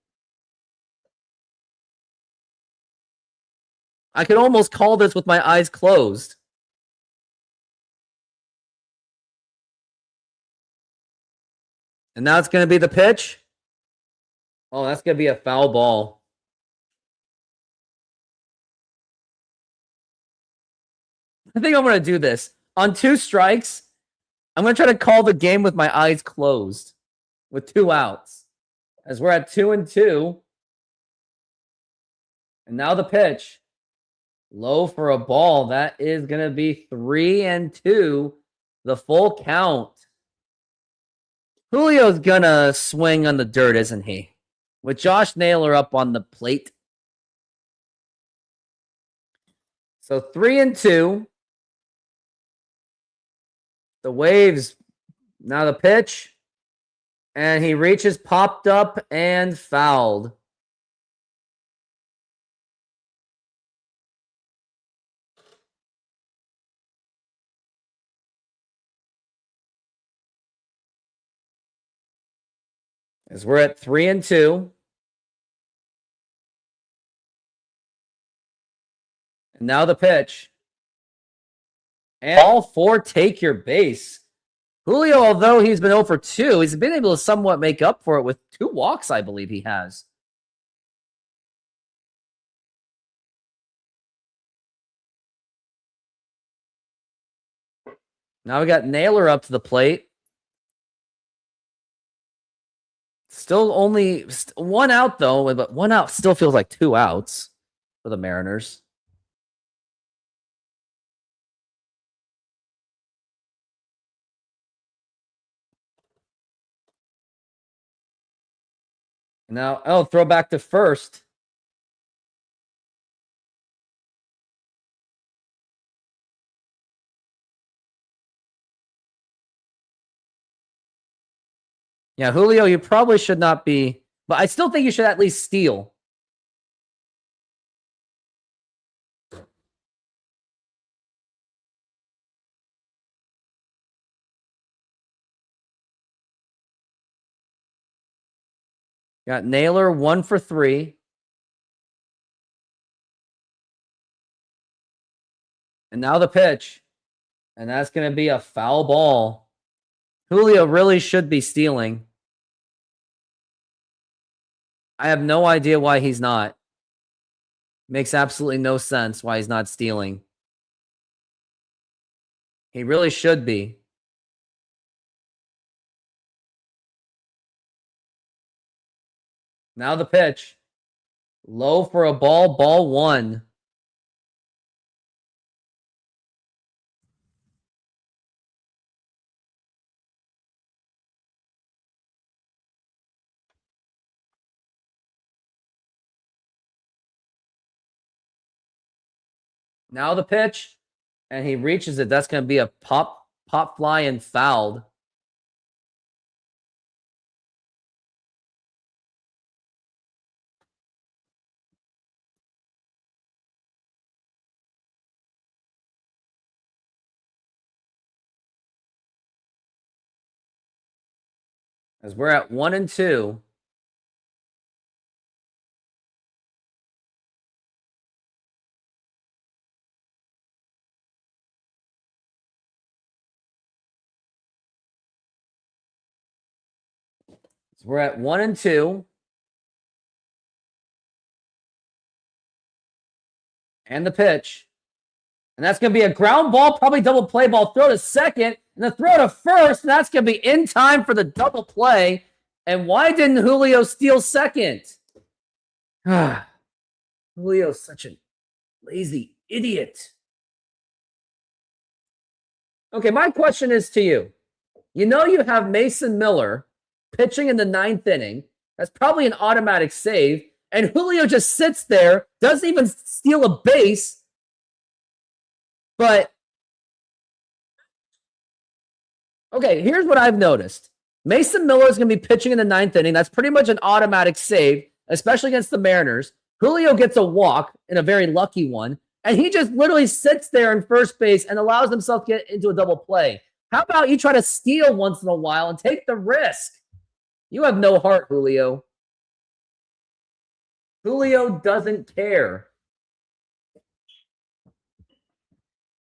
I could almost call this with my eyes closed. And now it's going to be the pitch. Oh, that's going to be a foul ball. I think I'm going to do this. On 2 strikes, I'm going to try to call the game with my eyes closed with 2 outs. As we're at 2-2. And now the pitch. Low for a ball. That is going to be 3-2. The full count. Julio's going to swing on the dirt, isn't he? With Josh Naylor up on the plate. So 3-2. The Waves. Now the pitch. And he reaches, popped up, and fouled. As we're at 3-2. And now the pitch. And all 4 take your base. Julio, although he's been 0 for 2, he's been able to somewhat make up for it with 2 walks, I believe he has. Now we got Naylor up to the plate. Still only 1 out, though, but 1 out still feels like 2 outs for the Mariners. Now, oh, throw back to first. Yeah, Julio, you probably should not be, but I still think you should at least steal. Got Naylor 1 for 3. And now the pitch. And that's going to be a foul ball. Julio really should be stealing. I have no idea why he's not. Makes absolutely no sense why he's not stealing. He really should be. Now the pitch. Low for a ball, ball 1. Now the pitch, and he reaches it. That's going to be a pop fly and fouled. As we're at 1-2. So we're at 1-2. And the pitch. And that's going to be a ground ball, probably double play ball. Throw to second, and the throw to first. And that's going to be in time for the double play. And why didn't Julio steal second? Julio's such a lazy idiot. Okay, my question is to you. You know you have Mason Miller pitching in the 9th inning. That's probably an automatic save. And Julio just sits there, doesn't even steal a base. But, okay, here's what I've noticed. Mason Miller is going to be pitching in the 9th inning. That's pretty much an automatic save, especially against the Mariners. Julio gets a walk, in a very lucky one, and he just literally sits there in first base and allows himself to get into a double play. How about you try to steal once in a while and take the risk? You have no heart, Julio. Julio doesn't care.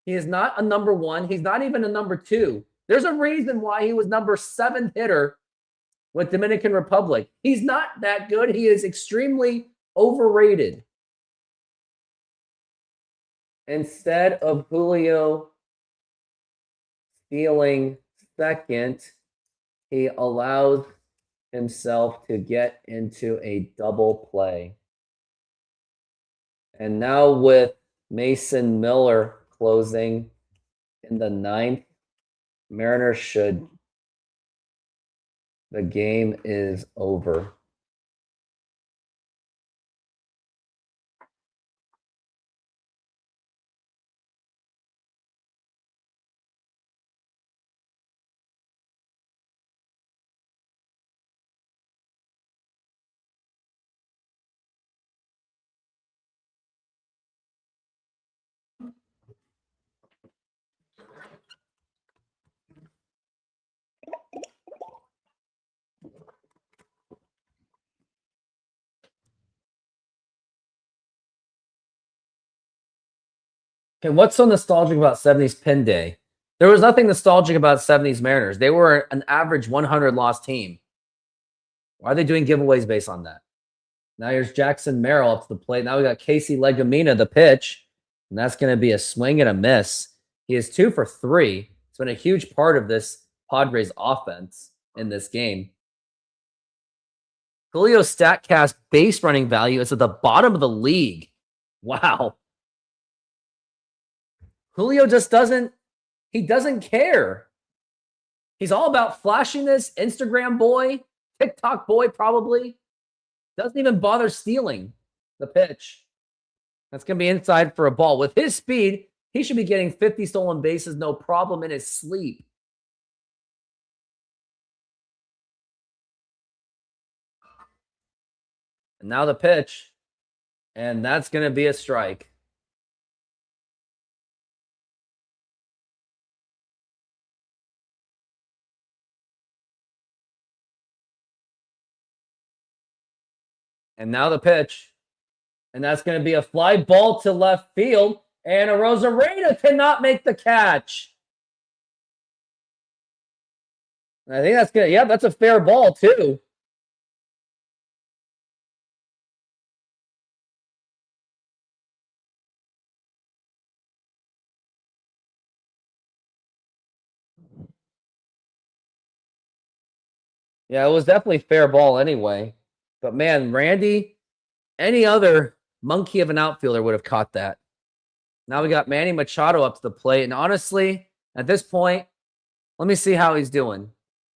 He is not a number 1. He's not even a number 2. There's a reason why he was number 7 hitter with Dominican Republic. He's not that good. He is extremely overrated. Instead of Julio stealing second, he allows himself to get into a double play. And now with Mason Miller closing in the 9th, Mariners should. The game is over. Okay, what's so nostalgic about 70s Pin Day? There was nothing nostalgic about 70s Mariners. They were an average 100 loss team. Why are they doing giveaways based on that? Now here's Jackson Merrill up to the plate. Now we got Casey Legumina, the pitch, and that's going to be a swing and a miss. He is 2 for 3. It's been a huge part of this Padres offense in this game. Julio's StatCast base running value is at the bottom of the league. Wow. Julio just doesn't care. He's all about flashiness, Instagram boy, TikTok boy, probably. Doesn't even bother stealing the pitch. That's going to be inside for a ball. With his speed, he should be getting 50 stolen bases, no problem, in his sleep. And now the pitch. And that's going to be a strike. And now the pitch. And that's going to be a fly ball to left field. And Arozarena cannot make the catch. I think that's good. Yeah, that's a fair ball, too. Yeah, it was definitely fair ball anyway. But man, Randy, any other monkey of an outfielder would have caught that. Now we got Manny Machado up to the plate. And honestly, at this point, let me see how he's doing.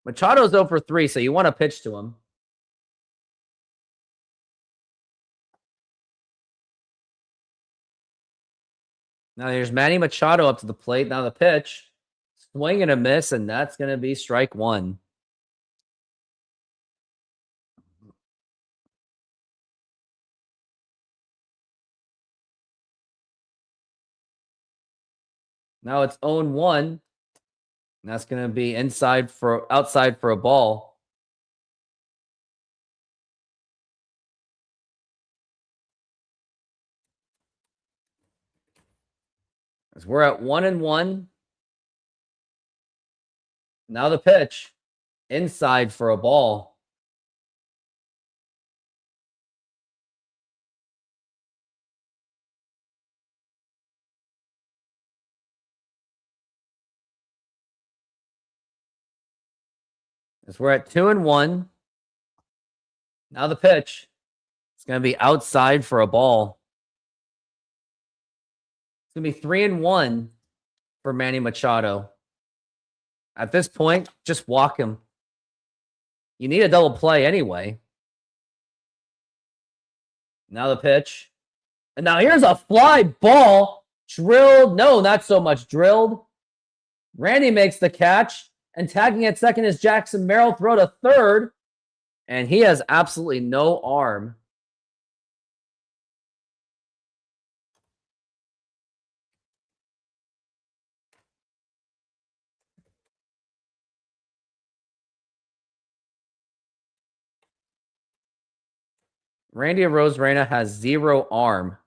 Machado's 0 for 3, so you want to pitch to him. Now here's Manny Machado up to the plate. Now the pitch. Swing and a miss, and that's going to be strike 1. Now it's 0-1. And that's going to be outside for a ball. As we're at 1-1. Now the pitch. Inside for a ball. As we're at 2-1. Now the pitch. It's going to be outside for a ball. It's going to be 3-1 for Manny Machado. At this point, just walk him. You need a double play anyway. Now the pitch. And now here's a fly ball. Drilled. No, not so much drilled. Randy makes the catch. And tagging at second is Jackson Merrill. Throw to third. And he has absolutely no arm. Randy Arozarena has 0 arm.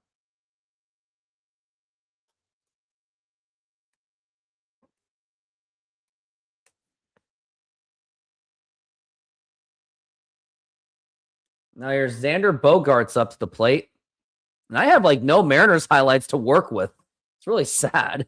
Now here's Xander Bogaerts up to the plate. And I have like no Mariners highlights to work with. It's really sad.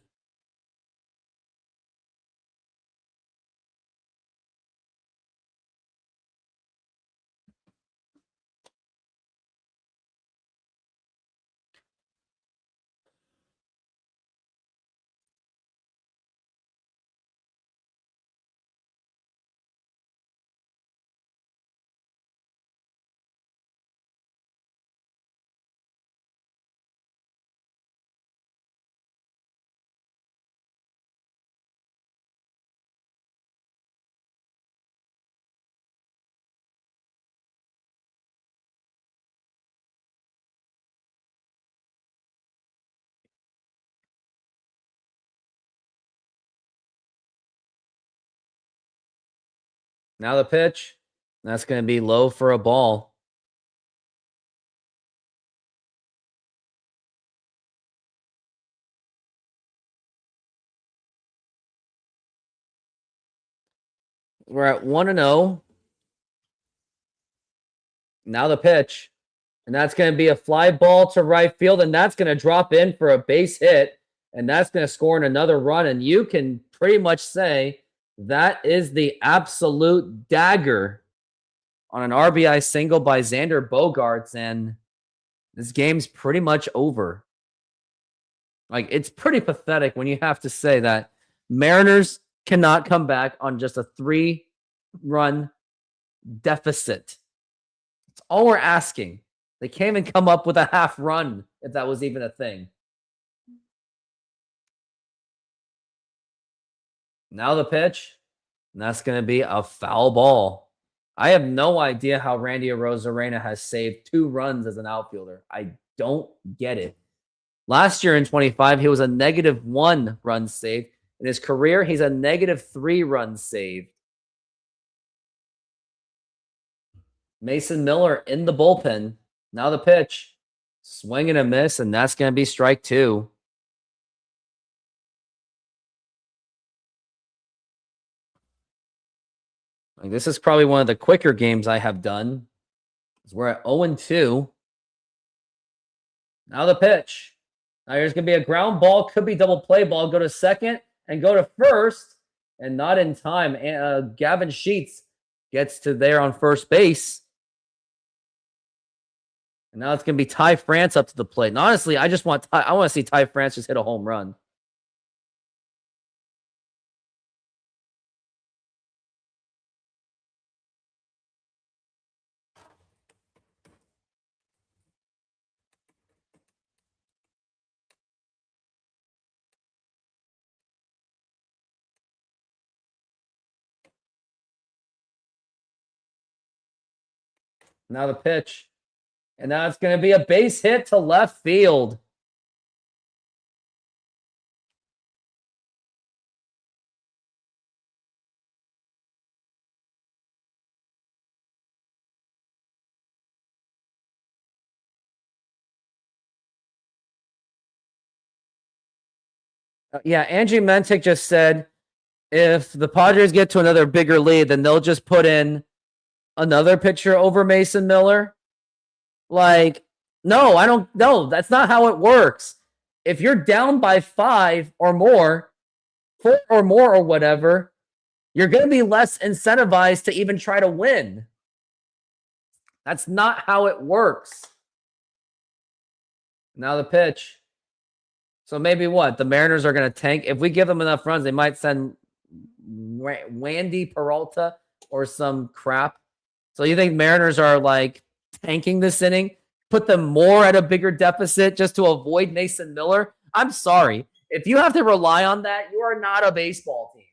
Now the pitch. That's going to be low for a ball. We're at 1-0. Now the pitch. And that's going to be a fly ball to right field, and that's going to drop in for a base hit, and that's going to score in another run. And you can pretty much say that is the absolute dagger on an RBI single by Xander Bogaerts, and this game's pretty much over. Like, it's pretty pathetic when you have to say that Mariners cannot come back on just a 3-run deficit. That's all we're asking. They can't even come up with a half run, if that was even a thing. Now the pitch, and that's going to be a foul ball. I have no idea how Randy Arozarena has saved 2 runs as an outfielder. I don't get it. Last year in 25, he was a -1 run saved. In his career, he's a -3 runs saved. Mason Miller in the bullpen. Now the pitch. Swing and a miss, and that's going to be strike 2. Like, this is probably one of the quicker games I have done. We're at 0-2. Now the pitch. Now here's going to be a ground ball. Could be double play ball. Go to second and go to first. And not in time. Gavin Sheets gets to there on first base. And now it's going to be Ty France up to the plate. And honestly, I want to see Ty France just hit a home run. Now the pitch. And now it's going to be a base hit to left field. Yeah, Angie Mentic just said if the Padres get to another bigger lead, then they'll just put in another pitcher over Mason Miller. Like, no, I don't know. That's not how it works. If you're down by 5 or more, 4 or more or whatever, you're going to be less incentivized to even try to win. That's not how it works. Now the pitch. So maybe what? The Mariners are going to tank. If we give them enough runs, they might send Wandy Peralta or some crap. So you think Mariners are like tanking this inning? Put them more at a bigger deficit just to avoid Mason Miller? I'm sorry. If you have to rely on that, you are not a baseball team.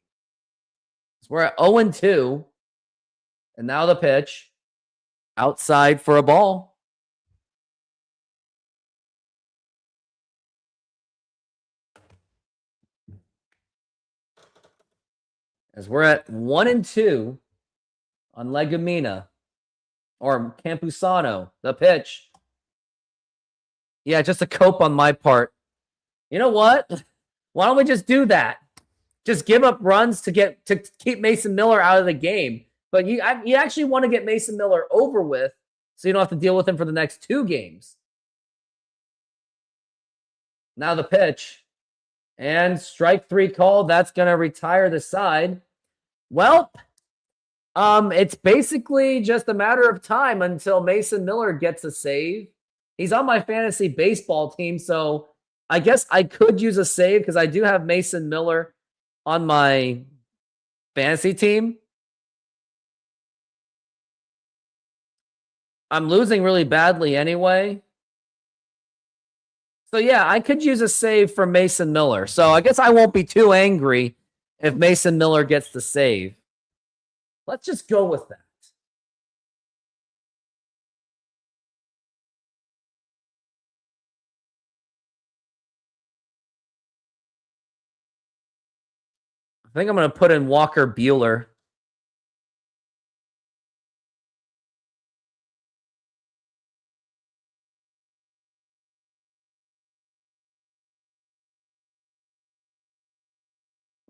So we're at 0-2. And now the pitch. Outside for a ball. As we're at 1-2 on Legumina or Campusano, the pitch. Yeah, just a cope on my part. You know what? Why don't we just do that? Just give up runs to keep Mason Miller out of the game. But you actually want to get Mason Miller over with so you don't have to deal with him for the next 2 games. Now the pitch. And strike 3 call. That's going to retire the side. Well, it's basically just a matter of time until Mason Miller gets a save. He's on my fantasy baseball team, so I guess I could use a save because I do have Mason Miller on my fantasy team. I'm losing really badly anyway. So yeah, I could use a save for Mason Miller. So I guess I won't be too angry if Mason Miller gets the save. Let's just go with that. I think I'm going to put in Walker Buehler.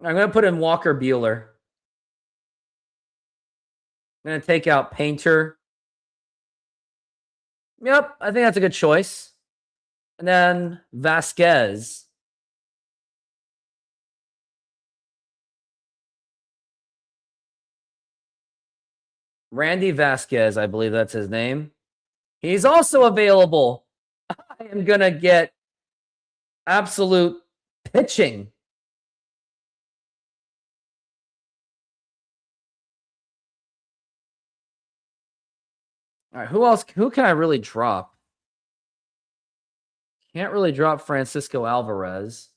I'm going to put in Walker Buehler. going to take out Painter. Yep, I think that's a good choice. And then Vasquez. Randy Vasquez, I believe that's his name. He's also available. I am going to get absolute pitching. All right, who else? Who can I really drop? Can't really drop Francisco Alvarez.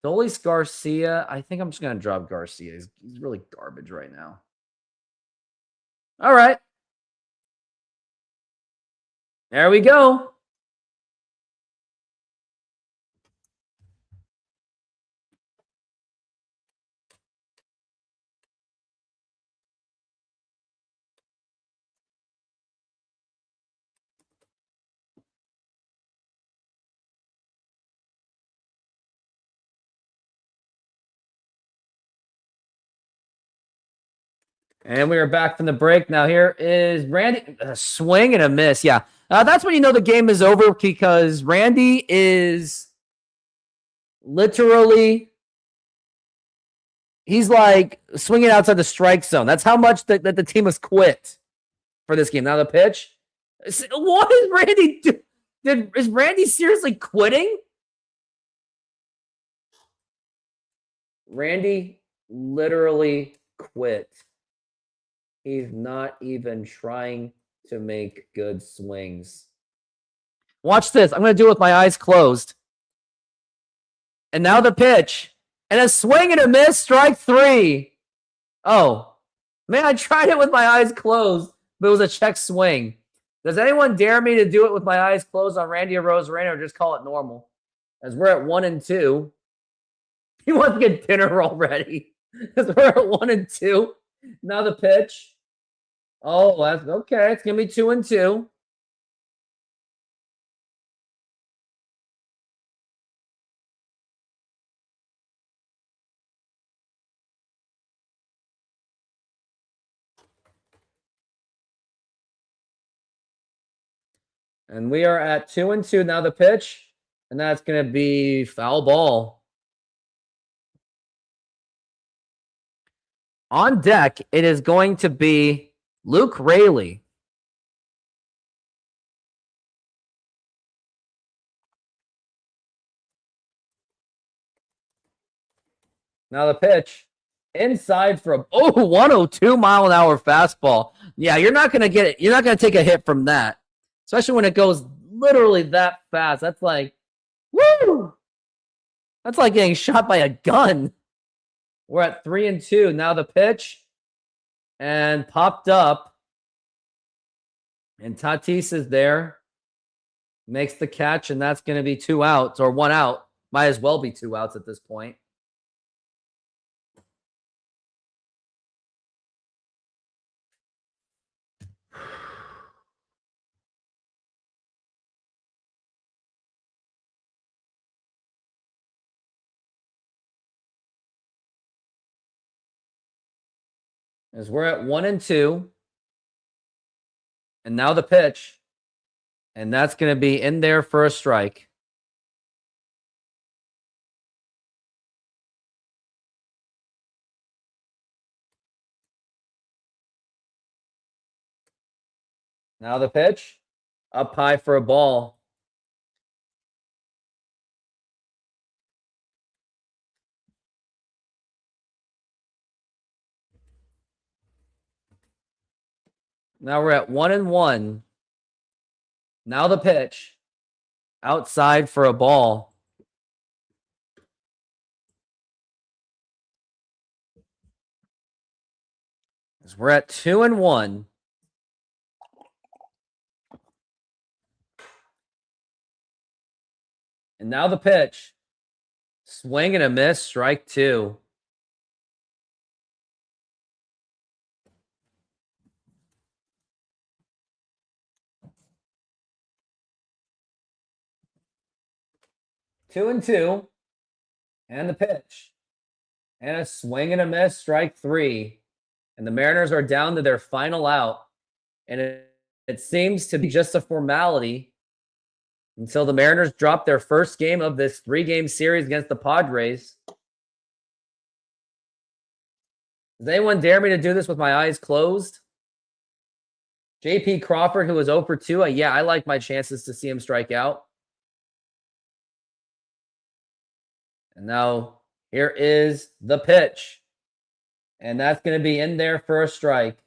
Dolis Garcia. I think I'm just going to drop Garcia. He's really garbage right now. All right. There we go. And we are back from the break. Now here is Randy. A swing and a miss. Yeah. That's when you know the game is over because Randy is literally, he's like swinging outside the strike zone. That's how much that the team has quit for this game. Now the pitch. What is Randy do? Is Randy seriously quitting? Randy literally quit. He's not even trying to make good swings. Watch this. I'm going to do it with my eyes closed. And now the pitch. And a swing and a miss, strike 3. Oh, man, I tried it with my eyes closed, but it was a check swing. Does anyone dare me to do it with my eyes closed on Randy Arozarena or just call it normal? As we're at 1-2. He wants to get dinner already. As we're at 1-2. Now the pitch. Oh, that's okay. It's going to be 2-2. And we are at 2-2. Now the pitch. And that's going to be foul ball. On deck, it is going to be Luke Raley. Now the pitch. Inside for a 102 mile an hour fastball. Yeah, you're not going to get it. You're not going to take a hit from that. Especially when it goes literally that fast. That's like, woo! That's like getting shot by a gun. We're at 3-2. Now the pitch. And popped up. And Tatis is there. Makes the catch, and that's going to be 2 outs or 1 out. Might as well be 2 outs at this point. As we're at 1-2. And now the pitch. And that's going to be in there for a strike. Now the pitch. Up high for a ball. Now we're at 1-1. Now the pitch. Outside for a ball. As we're at 2-1. And now the pitch. Swing and a miss, strike 2. Two and 2. And the pitch. And a swing and a miss, strike 3. And the Mariners are down to their final out. And it seems to be just a formality until the Mariners drop their first game of this 3-game series against the Padres. Does anyone dare me to do this with my eyes closed? J.P. Crawford, who was 0 for 2. Yeah, I like my chances to see him strike out. And now here is the pitch. And that's going to be in there for a strike. I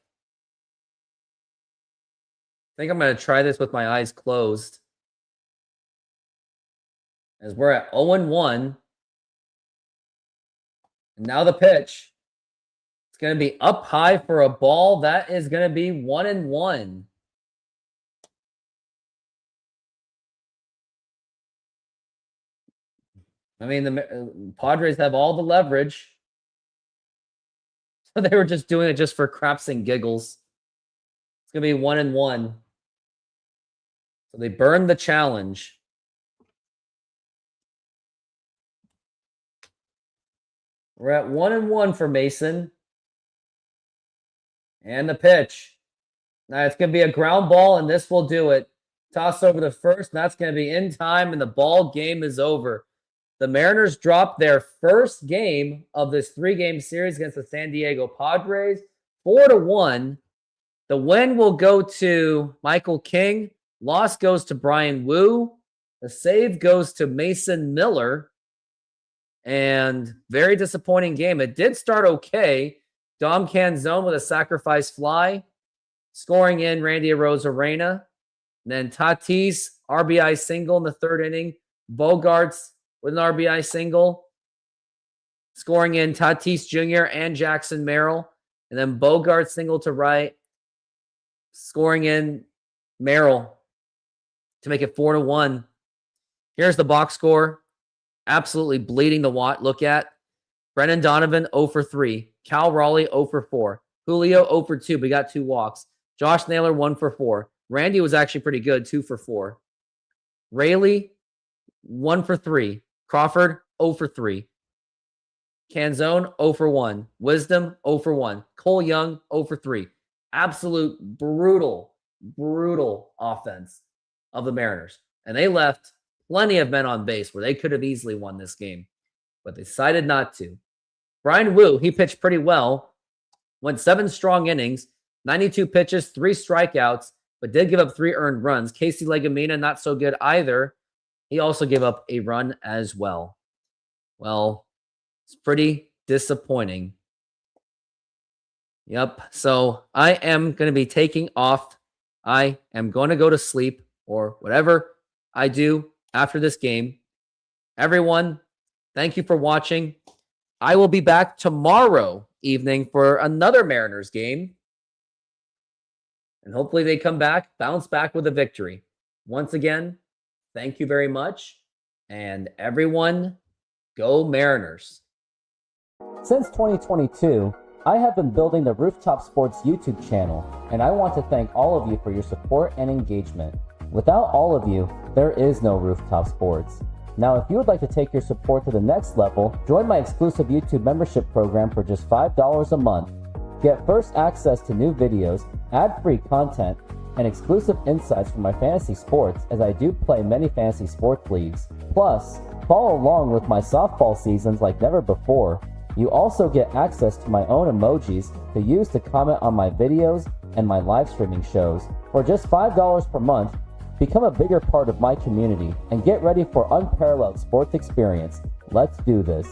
think I'm going to try this with my eyes closed. As we're at 0-1. And now the pitch. It's going to be up high for a ball. That is going to be 1-1. I mean, the Padres have all the leverage. So they were just doing it just for craps and giggles. It's going to be 1-1. So they burned the challenge. We're at 1-1 for Mason. And the pitch. Now it's going to be a ground ball, and this will do it. Toss over to first, and that's going to be in time, and the ball game is over. The Mariners dropped their first game of this 3-game series against the San Diego Padres, 4-1. The win will go to Michael King. Loss goes to Brian Wu. The save goes to Mason Miller. And very disappointing game. It did start okay. Dom Canzone with a sacrifice fly. Scoring in Randy Arozarena. Then Tatis, RBI single in the 3rd inning. Bogarts with an RBI single. Scoring in Tatis Jr. and Jackson Merrill. And then Bogarts single to right. Scoring in Merrill to make it 4-1. Here's the box score. Absolutely bleeding the look at. Brendan Donovan 0 for 3. Cal Raleigh 0 for 4. Julio 0 for 2, but got 2 walks. Josh Naylor 1 for 4. Randy was actually pretty good, 2 for 4. Rayleigh 1 for 3. Crawford 0 for 3. Canzone 0 for 1. Wisdom 0 for 1. Cole Young 0 for 3. Absolute brutal offense of the Mariners. And they left plenty of men on base where they could have easily won this game, but they decided not to. Brian Wu, he pitched pretty well, went 7 strong innings, 92 pitches, 3 strikeouts, but did give up 3 earned runs. Casey Legumina, not so good either. He also gave up a run as well. Well, it's pretty disappointing. Yep, so I am going to be taking off. I am going to go to sleep or whatever I do after this game. Everyone, thank you for watching. I will be back tomorrow evening for another Mariners game. And hopefully they come back, bounce back with a victory. Once again, thank you very much. And everyone, go Mariners. Since 2022, I have been building the Rooftop Sports YouTube channel, and I want to thank all of you for your support and engagement. Without all of you, there is no Rooftop Sports. Now, if you would like to take your support to the next level, join my exclusive YouTube membership program for just $5 a month. Get first access to new videos, ad-free content, and exclusive insights from my fantasy sports, as I do play many fantasy sports leagues. Plus, follow along with my softball seasons like never before. You also get access to my own emojis to use to comment on my videos and my live streaming shows. For just $5 per month, become a bigger part of my community and get ready for unparalleled sports experience. Let's do this.